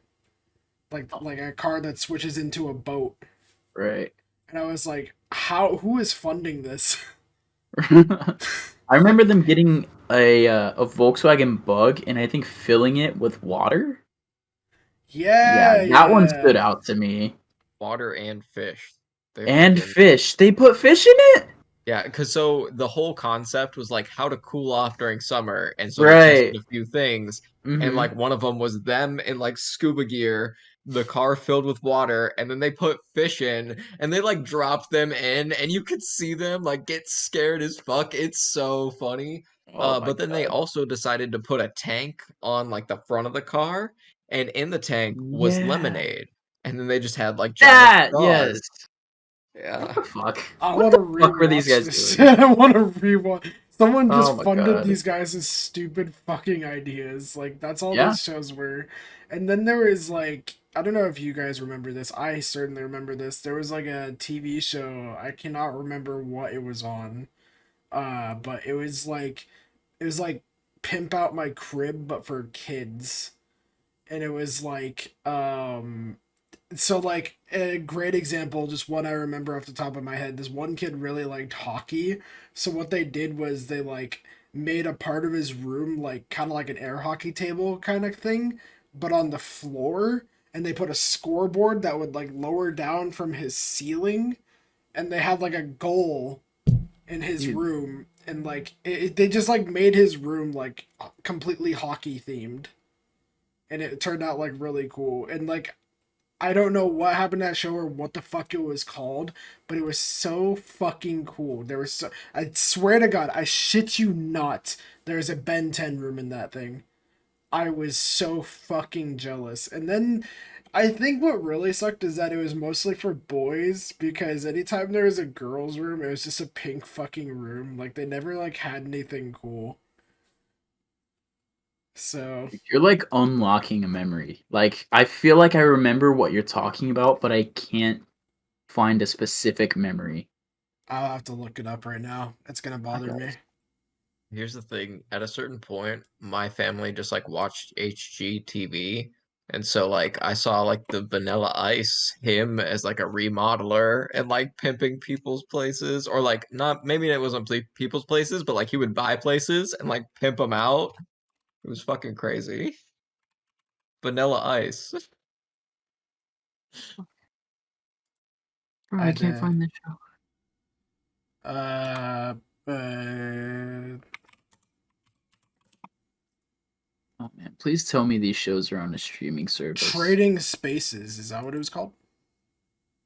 like a car that switches into a boat. Right. And I was like, who is funding this? I remember them getting a Volkswagen Bug and I think filling it with water. Yeah, Yeah, that one stood yeah. out to me. water and fish. They And fucking fish. They put fish in it? yeah, because so the whole concept was like how to cool off during summer, and so they tested Right. a few things, and Mm-hmm. like one of them was them in like scuba gear, the car filled with water, and then they put fish in, and they like dropped them in, and you could see them like get scared as fuck. It's so funny. Oh my But then they god. also decided to put a tank on like the front of the car, and in the tank was Yeah. lemonade, and then they just had like giant That, yes. straws. What Yeah. the fuck? I What want the to fuck were these rewatch guys this doing? shit. I want to rewatch. Someone Oh just my funded god. these guys' stupid fucking ideas. Like that's all Yeah. these shows were. And then there was like I don't know if you guys remember this. I certainly remember this. There was like a TV show. I cannot remember what it was on. But it was like Pimp Out My Crib but for kids. And it was like so like a great example, just one I remember off the top of my head, this one kid really liked hockey, so what they did was they like made a part of his room like kind of like an air hockey table kind of thing, but on the floor, and they put a scoreboard that would like lower down from his ceiling, and they had like a goal in his Dude, room, and like they just like made his room like completely hockey themed, and it turned out like really cool. And like I don't know what happened to that show or what the fuck it was called, but it was so fucking cool. There was so I swear to God, I shit you not, there's a Ben 10 room in that thing. I was so fucking jealous. And then I think what really sucked is that it was mostly for boys because anytime there was a girls' room, it was just a pink fucking room. Like they never like had anything cool. So you're like unlocking a memory. Like I feel like I remember what you're talking about, but I can't find a specific memory. I'll have to look it up right now. It's gonna I bother me. guess. Here's the thing, at a certain point, my family just like watched HGTV. And so like I saw like the Vanilla Ice, him as like a remodeler and like pimping people's places, or like not maybe it wasn't people's places, but like he would buy places and like pimp them out. It was fucking crazy. Vanilla Ice. Bro, I I had can't to find the show. Uh, uh, Oh man, please tell me these shows are on a streaming service. Trading Spaces. Is that what it was called?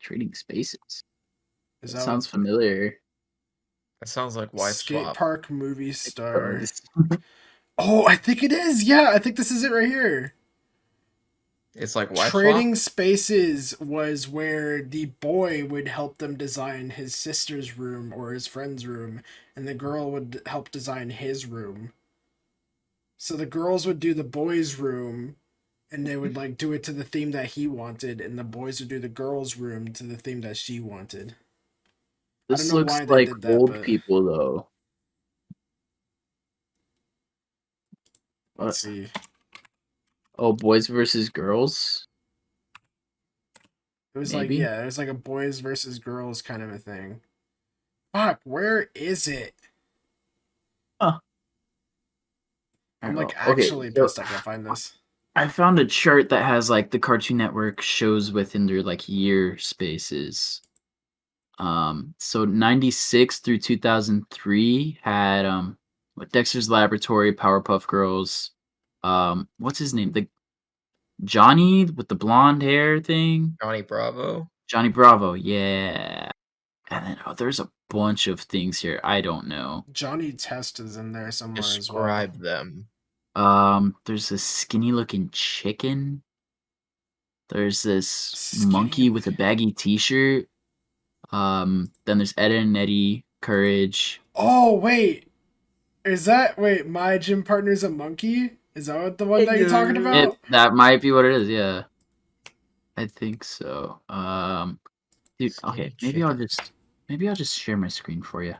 Trading Spaces. Is That that what sounds familiar. That sounds like wife Skate swap. Park Movie It Star? does. Oh, I think it is. Yeah, I think this is it right here. It's like wife swap. Trading Spaces was where the boy would help them design his sister's room or his friend's room, and the girl would help design his room. So the girls would do the boys' room, and they would like do it to the theme that he wanted, and the boys would do the girls' room to the theme that she wanted. I don't This know looks why they like did that, old but people though. Let's see. Oh, boys versus girls. It was Maybe. it was like a boys versus girls kind of a thing. Fuck, where is it? Huh. I'm like Okay, actually so pissed I can't find this. I found a chart that has like the Cartoon Network shows within their like year spaces. So 96 through 2003 had what Dexter's Laboratory, Powerpuff Girls, what's his name? The Johnny with the blonde hair thing? Johnny Bravo. Johnny Bravo, yeah. And then there's a bunch of things here. I don't know. Johnny Test is in there somewhere as well. Describe them. There's this skinny looking chicken. There's this Skinny. monkey with a baggy t-shirt. Then there's Ed and Eddie, Courage. Oh wait, my gym partner's a monkey? Is that what the one that you're talking about? That might be what it is, yeah. I think so. Dude, okay, maybe I'll just share my screen for you.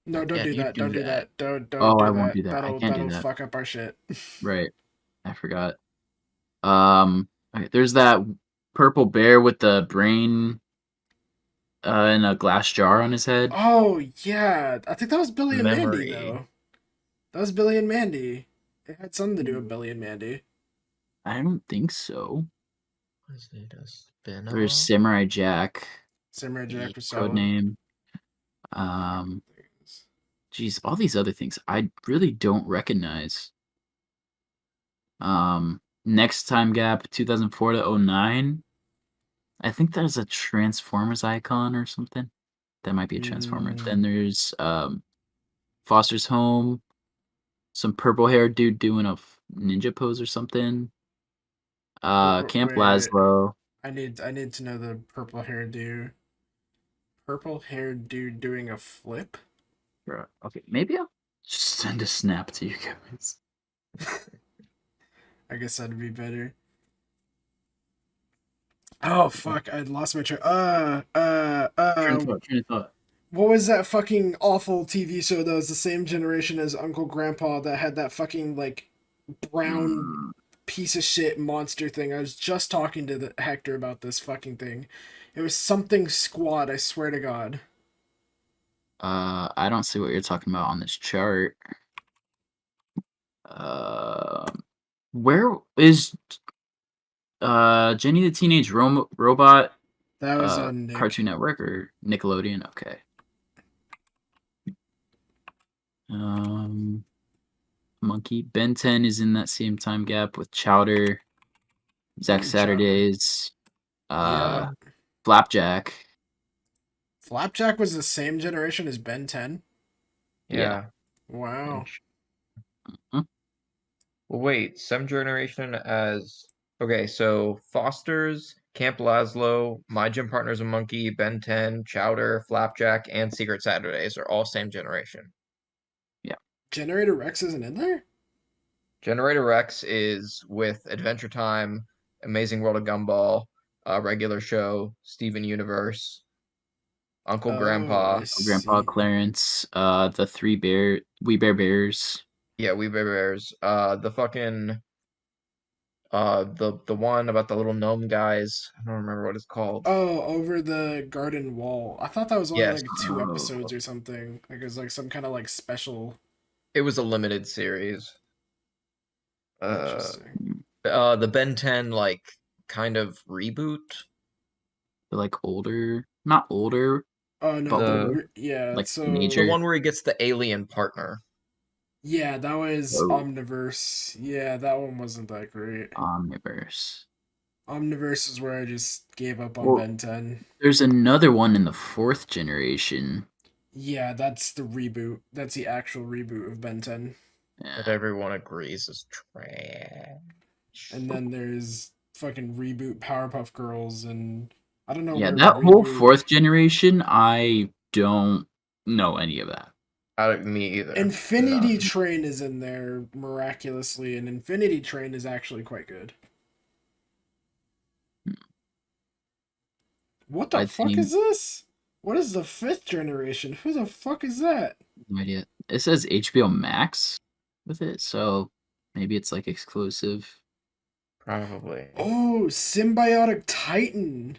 No, don't Yeah, do you that. do Don't do that. that. Don't Oh, do I that. won't do that. I can't do That'll that. fuck up our shit. Right. I forgot. Okay, there's that purple bear with the brain in a glass jar on his head. Oh yeah, I think that was Billy and Mandy Memory. though. That was Billy and Mandy. It had something to do with Billy and Mandy. I don't think so. Is it a spin There's Samurai Jack. Samurai Jack was Code solid. name. Geez, all these other things I really don't recognize. Next time gap 2004 to 09. I think there's a Transformers icon or something. That might be a Transformer. Then there's Foster's Home. Some purple haired dude doing a ninja pose or something. Camp Wait. Laszlo. I need to know the purple haired dude. Purple haired dude doing a flip? Okay, maybe I'll just send a snap to you guys. I guess that'd be better. Oh fuck! I lost my train. Train of thought. What was that fucking awful TV show that was the same generation as Uncle Grandpa that had that fucking like brown piece of shit monster thing? I was just talking to Hector about this fucking thing. It was something Squad. I swear to God. I don't see what you're talking about on this chart. Where is Jenny the Teenage Robot? That was on Nick. Cartoon Network or Nickelodeon? Okay. Monkey. Ben 10 is in that same time gap with Chowder. Zack Saturdays. Yeah. Flapjack. Flapjack was the same generation as Ben 10? Yeah. Wow. Well, wait, same generation as... Okay, so Foster's, Camp Laszlo, My Gym Partner's a Monkey, Ben 10, Chowder, Flapjack, and Secret Saturdays are all same generation. Yeah. Generator Rex isn't in there? Generator Rex is with Adventure Time, Amazing World of Gumball, Regular Show, Steven Universe, Uncle Grandpa. Grandpa Clarence, the We Bear Bears. Yeah, We Bear Bears. The fucking the one about the little gnome guys. I don't remember what it's called. Oh, Over the Garden Wall. I thought that was only Yes. like 2 episodes or something. Like it was like some kind of like special. It was a limited series. Interesting. The Ben 10 like kind of reboot. They're like older, not older. Oh no, yeah. Like so teenager. The one where he gets the alien partner. Yeah, that was Omniverse. Yeah, that one wasn't that great. Omniverse. Omniverse is where I just gave up on Ben 10. There's another one in the 4th generation. Yeah, that's the reboot. That's the actual reboot of Ben 10. Yeah. That everyone agrees is trash. And then there's fucking reboot Powerpuff Girls, and I don't know. Yeah, that whole 4th generation, I don't know any of that. Me either. Infinity Train is in there miraculously, and Infinity Train is actually quite good. What the fuck is this? What is the 5th generation? Who the fuck is that? No idea. It says HBO Max with it, so Maybe it's like exclusive. Probably. Oh, Symbiotic Titan.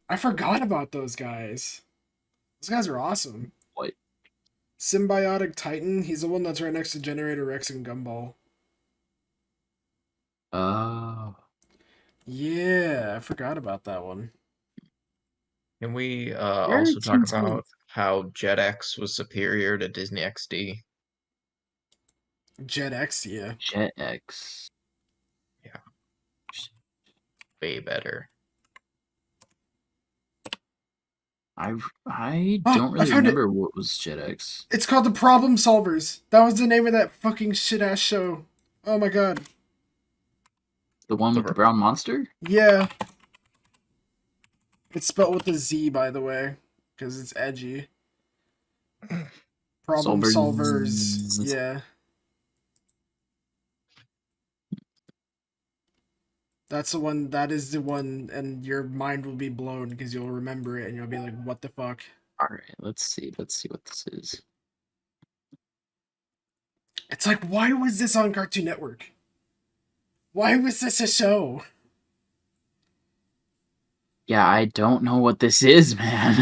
I forgot about those guys. Those guys are awesome. What? Symbiotic Titan. He's the one that's right next to Generator Rex and Gumball. Oh. Yeah, I forgot about that one. Can we There also talk seems to be- about how JetX was superior to Disney XD? Jet X, yeah. Jet X. Yeah. Way better. I Oh, don't I really found it. remember what was Jet X. It's called The Problem Solvers. That was the name of that fucking shit ass show. Oh my god. The one The with the brown monster? Yeah. It's spelled with a Z, by the way, because it's edgy. Problem solvers. Yeah. That's the one. That is the one, and your mind will be blown because you'll remember it and you'll be like, "What the fuck?" All right, let's see. Let's see what this is. It's like, why was this on Cartoon Network? Why was this a show? Yeah, I don't know what this is, man.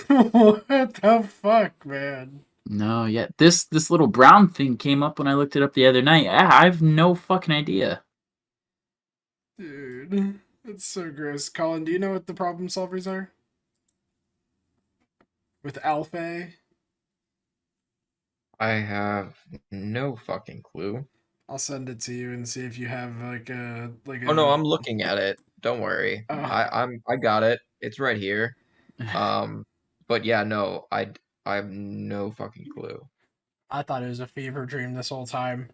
What the fuck, man? No, yeah. This little brown thing came up when I looked it up the other night. I have no fucking idea. Dude, that's so gross. Colin, do you know what the problem solvers are? With Alpha? I have no fucking clue. I'll send it to you and see if you have like a Oh no, I'm looking at it. Don't worry. Oh. I got it. It's right here. But yeah, no, I have no fucking clue. I thought it was a fever dream this whole time.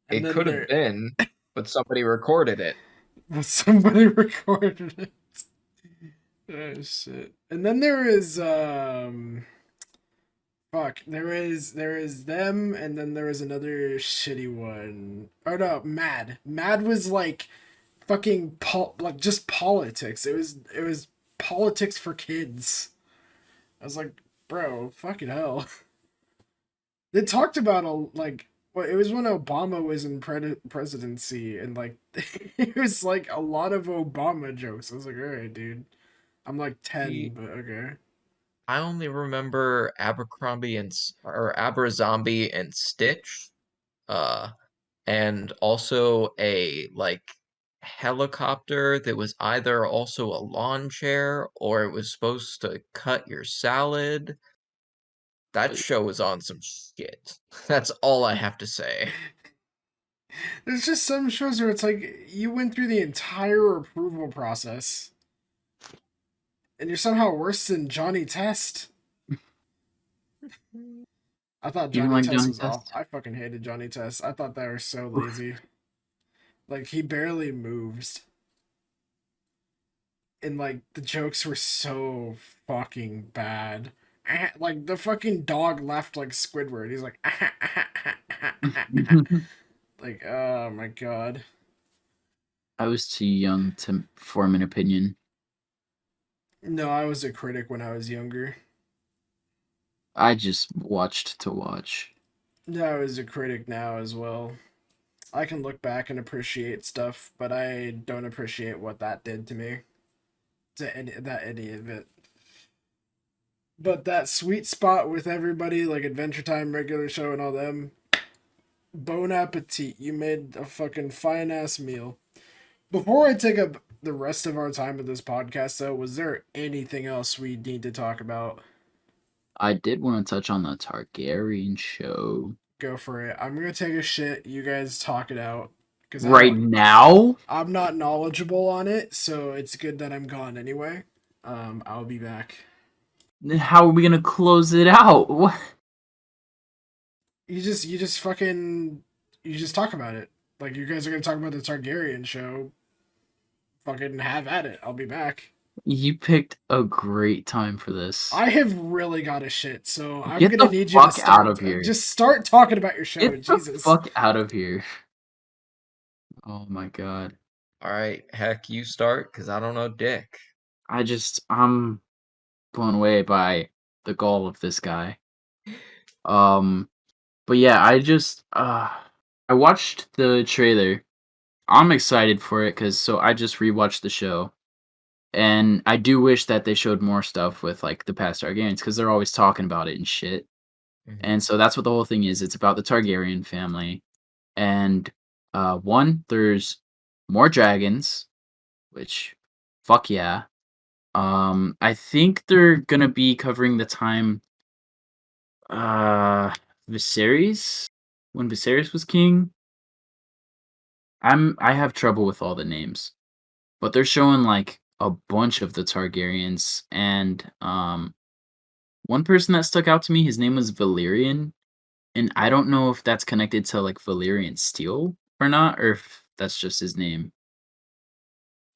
And It then could have been, but somebody recorded it. But somebody recorded it. Oh shit. And then there is fuck. There is them, and then there was another shitty one. Oh no, Mad. Mad was like fucking like just politics. It was politics for kids. I was like, bro, fucking hell. They talked about like well, it was when Obama was in presidency, and like it was like a lot of Obama jokes. I was like, all right, dude. I'm like 10, See, but okay. I only remember Abercrombie or Aberzombie and Stitch, uh, and also a like helicopter that was either also a lawn chair or it was supposed to cut your salad. That show was on some shit. That's all I have to say. There's just some shows where it's like you went through the entire approval process, and you're somehow worse than Johnny Test. I thought You don't Johnny like Test Johnny was off. Test? I fucking hated Johnny Test. I thought they were so lazy. Like he barely moves. And like the jokes were so fucking bad. Like the fucking dog laughed like Squidward. He's like, like, oh my god. I was too young to form an opinion. No, I was a critic when I was younger. I just watched to watch. No, I was a critic now as well. I can look back and appreciate stuff, but I don't appreciate what that did to me. Any of it. But that sweet spot with everybody, like Adventure Time, Regular Show, and all them. Bon appetit. You made a fucking fine ass meal. Before I take up the rest of our time with this podcast, though, was there anything else we need to talk about? I did want to touch on the Targaryen show. Go for it. I'm gonna take a shit. You guys talk it out. Cause Right now? I'm not knowledgeable on it, so it's good that I'm gone anyway. I'll be back. Then how are we gonna close it out? What? You just fucking you just talk about it. Like you guys are gonna talk about the Targaryen show. Fucking have at it. I'll be back. You picked a great time for this. I have really got a shit, so I'm Get gonna the need you to fuck start. out of here. Just start talking about your show. Get Jesus. the fuck out of here. Oh my god. All right, heck, you start because I don't know dick. I'm blown away by the gall of this guy. Um, But yeah, I watched the trailer. I'm excited for it because I just rewatched the show, and I do wish that they showed more stuff with like the past Targaryens because they're always talking about it and shit. Mhm. And so that's what the whole thing is. It's about the Targaryen family, and one, there's more dragons, which fuck yeah. I think they're gonna be covering the time uh Viserys when Viserys was king. I have trouble with all the names, but they're showing like a bunch of the Targaryens, and one person that stuck out to me, his name was Valyrian, and I don't know if that's connected to like Valyrian steel or not, or if that's just his name.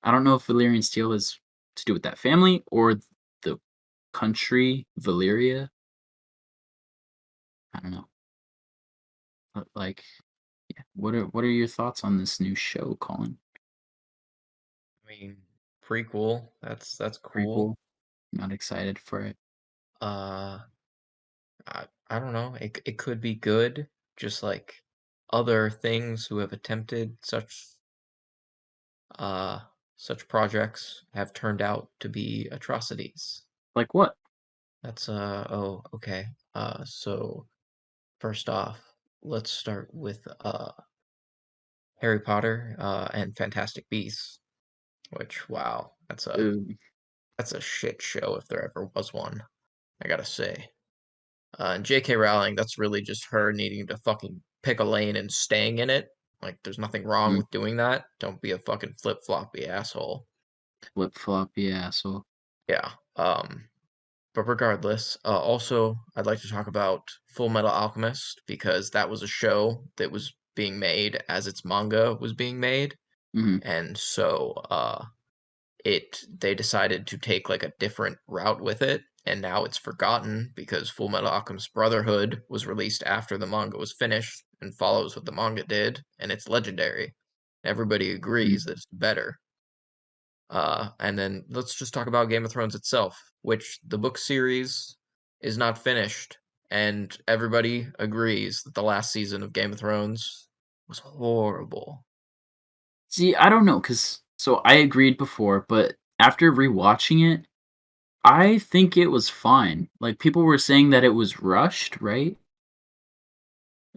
I don't know if Valyrian steel is to do with that family or the country Valyria. I don't know. But like, yeah, what are your thoughts on this new show, Colin? I mean, prequel. That's cool. Prequel? Not excited for it. Uh, I don't know. It could be good, just like other things who have attempted uh such projects have turned out to be atrocities. Like what? That's oh, okay. So first off, let's start with Harry Potter and Fantastic Beasts, which wow, Uh, that's a shit show if there ever was one, I gotta say. And J.K. Rowling, that's really just her needing to fucking pick a lane and staying in it. Like, there's nothing wrong mm, with doing that. Don't be a fucking flip-floppy asshole. flip flop, yeah. So Yeah. But regardless, also, I'd like to talk about Full Metal Alchemist because that was a show that was being made as its manga was being made. mhm. And so, they decided to take like a different route with it, and now it's forgotten because Full Metal Alchemist Brotherhood was released after the manga was finished and follows what the manga did, and it's legendary. Everybody Mm. agrees that it's better. And then let's just talk about Game of Thrones itself, which the book series is not finished, and everybody agrees that the last season of Game of Thrones was horrible. See, I don't know, cause I agreed before, but after rewatching it, I think it was fine. Like people were saying that it was rushed, right?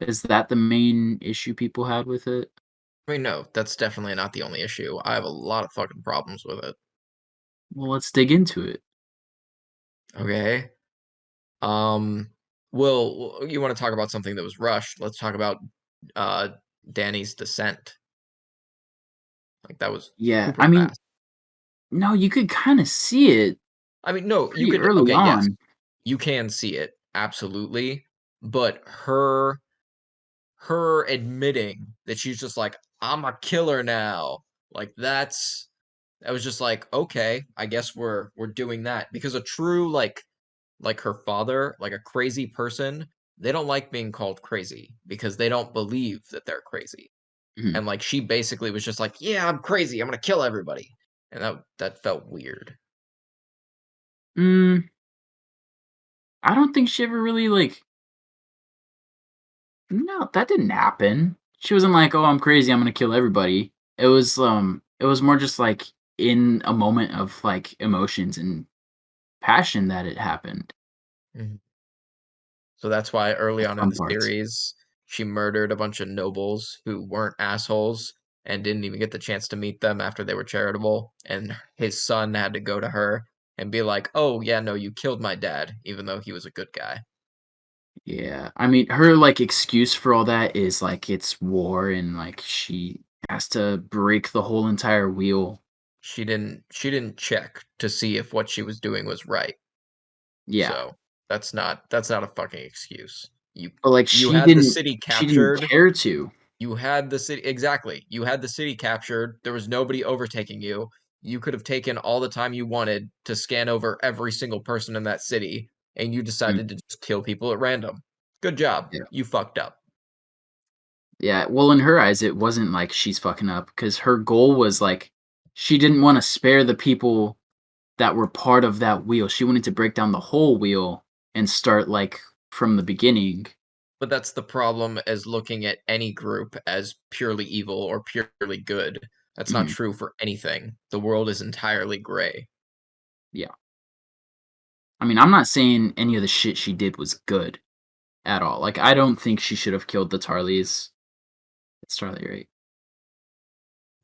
Is that the main issue people had with it? I mean, no, that's definitely not the only issue. I have a lot of fucking problems with it. Well, let's dig into it. Okay. Um, well, you want to talk about something that was rushed? Let's talk about uh Danny's descent. Like that was Yeah, super I mean, fast. no, you could kind of see it I mean, no, you pretty could early okay, yes. on. You can see it, absolutely. But her admitting that she's just like, I'm a killer now. Like that was just like, okay, I guess we're doing that. Because a true like her father, like a crazy person, they don't like being called crazy because they don't believe that they're crazy. Mhm. And like she basically was just like, "Yeah, I'm crazy. I'm gonna kill everybody," and that felt weird. Mm, I don't think she ever really like. No, that didn't happen. She wasn't like, "Oh, I'm crazy. I'm gonna kill everybody." It was more just like in a moment of like emotions and passion that it happened. Mhm. So that's why early The on in fun the parts. series, she murdered a bunch of nobles who weren't assholes and didn't even get the chance to meet them after they were charitable. And his son had to go to her and be like, "Oh yeah, no, you killed my dad, even though he was a good guy." Yeah, I mean, her like excuse for all that is like it's war and like she has to break the whole entire wheel. She didn't check to see if what she was doing was right. Yeah, So that's not a fucking excuse. but like You had the city she didn't captured. care to. You had the city exactly. You had the city captured. There was nobody overtaking you. You could have taken all the time you wanted to scan over every single person in that city, and you Mm, decided to just kill people at random. Good job. yeah, You fucked up. yeah. Well, in her eyes, it wasn't like she's fucking up because her goal was like she didn't want to spare the people that were part of that wheel. She wanted to break down the whole wheel and start like from the beginning. But that's the problem as looking at any group as purely evil or purely good. That's not Mhm. true for anything. The world is entirely gray. Yeah. I mean, I'm not saying any of the shit she did was good at all. Like, I don't think she should have killed the Tarleys. It's Tarley, right?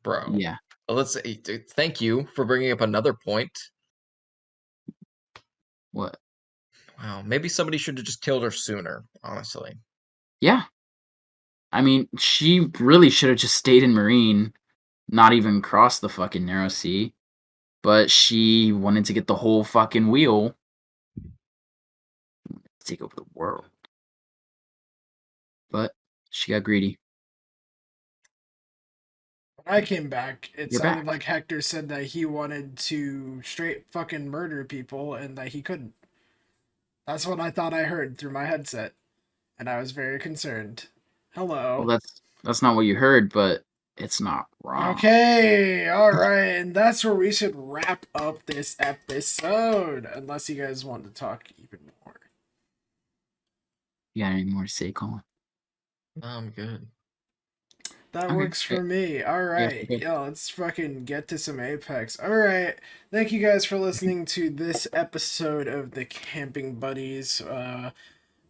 Bro. Yeah. Let's say, thank you for bringing up another point. What? Wow, maybe somebody should have just killed her sooner, honestly. Yeah. I mean, she really should have just stayed in Marine, not even crossed the fucking Narrow Sea. But she wanted to get the whole fucking wheel, take over the world. But she got greedy. When I came back, it You're sounded back. like Hector said that he wanted to straight fucking murder people and that he couldn't. That's what I thought I heard through my headset, and I was very concerned. Well, Hello. that's not what you heard, but it's not wrong. Okay, alright, and that's where we should wrap up this episode. Unless you guys want to talk even more. You got any more to say, Colin? No, I'm good. That Okay, works great. for me. Yeah, Alright, okay. yeah, let's fucking get to some Apex. Alright, thank you guys for listening to this episode of the Camping Buddies.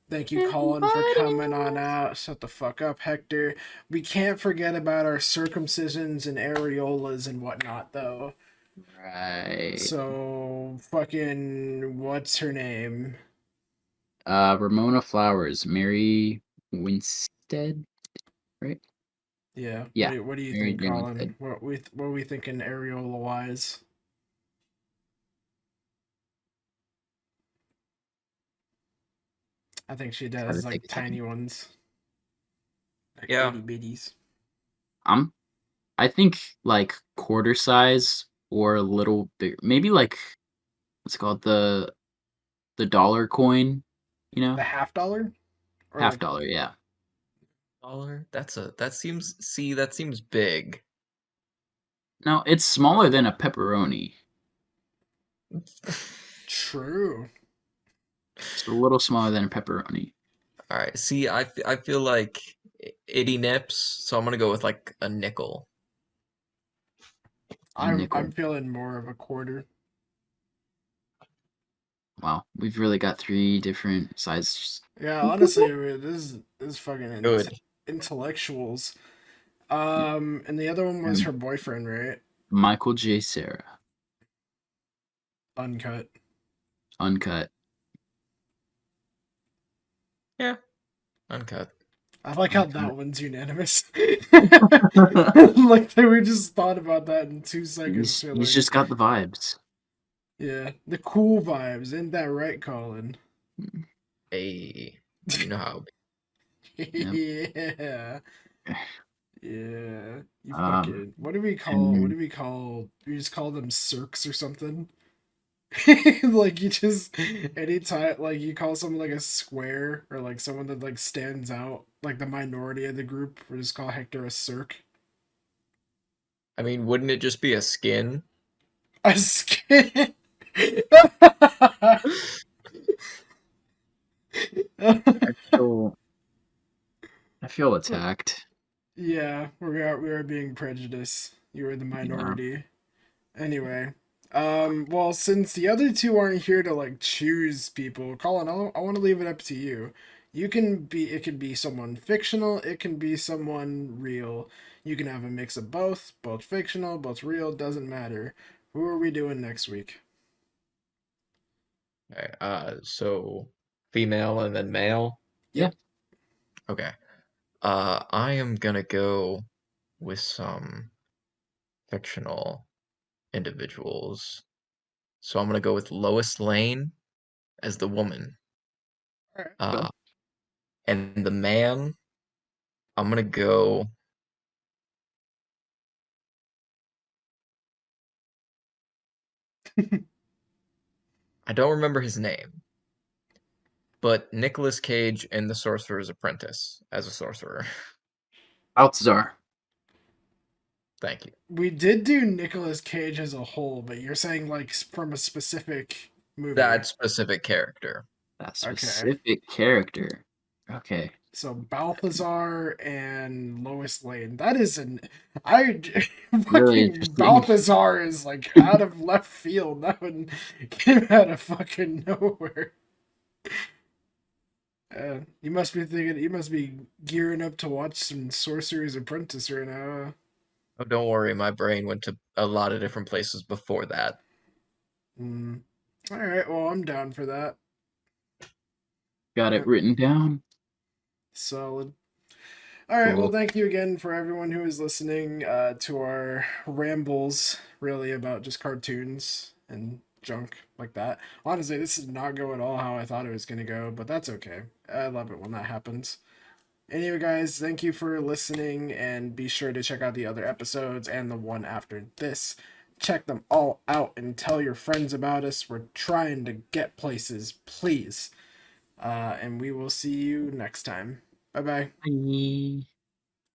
Thank you, Colin, for coming on out. Shut the fuck up, Hector. We can't forget about our circumcisions and areolas and whatnot, though. Right. So, fucking, what's her name? Ramona Flowers, Mary Winstead, right? Yeah. Yeah, What do you Mary think, Jane Colin? Winstead. What are we thinking areola wise? I think she It's hard does to take like a tiny second. ones, like Yeah. itty bitties. I think like quarter size or a little bigger. Maybe like what's it called, the dollar coin, you know? The $half or Half like dollar, yeah. Dollar? That seems big. No, it's smaller than a pepperoni. true. It's a little smaller than a pepperoni. All right. See, I feel like itty nips, so I'm gonna go with like a nickel. A I'm nickel. feeling more of a quarter. Wow, we've really got 3 different sizes. Yeah, honestly, this is fucking Good. intellectuals. And the other one was And her boyfriend, right? Michael J. Sarah, Uncut. uncut. Yeah. Uncut. I like how Uncut. that one's unanimous. Like we just thought about that in 2 seconds. We're He's like, just got the vibes. yeah, the cool vibes, isn't that right, Colin? Hey, you know how. Yep. Yeah, yeah. You Um, fucking. What do we call? What and do we call? We just call them circs or something. Like you just anytime like you call someone like a square or like someone that like stands out like the minority of the group, we just call Hector a circ. I mean, wouldn't it just be a skin? A skin. I feel I feel attacked. Yeah, we are being prejudiced. You are the Yeah. minority. Anyway, well, since the other two aren't here to like choose people, Colin, I want to leave it up to you. You can be, it can be someone fictional, it can be someone real. You can have a mix of both fictional, both real, doesn't matter. Who are we doing next week? Okay, so female and then male. Yeah. Okay. I am gonna go with some fictional individuals. So I'm gonna go with Lois Lane as the woman. All Uh, and the man, I'm gonna go. right. I don't remember his name, but Nicolas Cage in The Sorcerer's Apprentice as a sorcerer. Balthazar. Thank you. We did do Nicolas Cage as a whole, but you're saying like from a specific movie. That specific character. That Okay. specific character. Okay. So Balthazar and Lois Lane. That is an I Really fucking interesting. Balthazar is like out of left field. That one came out of fucking nowhere. You must be thinking. You must be gearing up to watch some Sorcerer's Apprentice right now. Oh, don't worry, my brain went to a lot of different places before that. Mm. All right. Well, I'm down for that. Got it Yep. written down. Solid. All right. Well, Cool. thank you again for everyone who is listening to our rambles, really about just cartoons and junk like that. Honestly, this is not going all how I thought it was going to go, but that's okay. I love it when that happens. Anyway, guys, thank you for listening, and be sure to check out the other episodes and the one after this. Check them all out and tell your friends about us. We're trying to get places, please. And we will see you next time. Bye bye. Bye.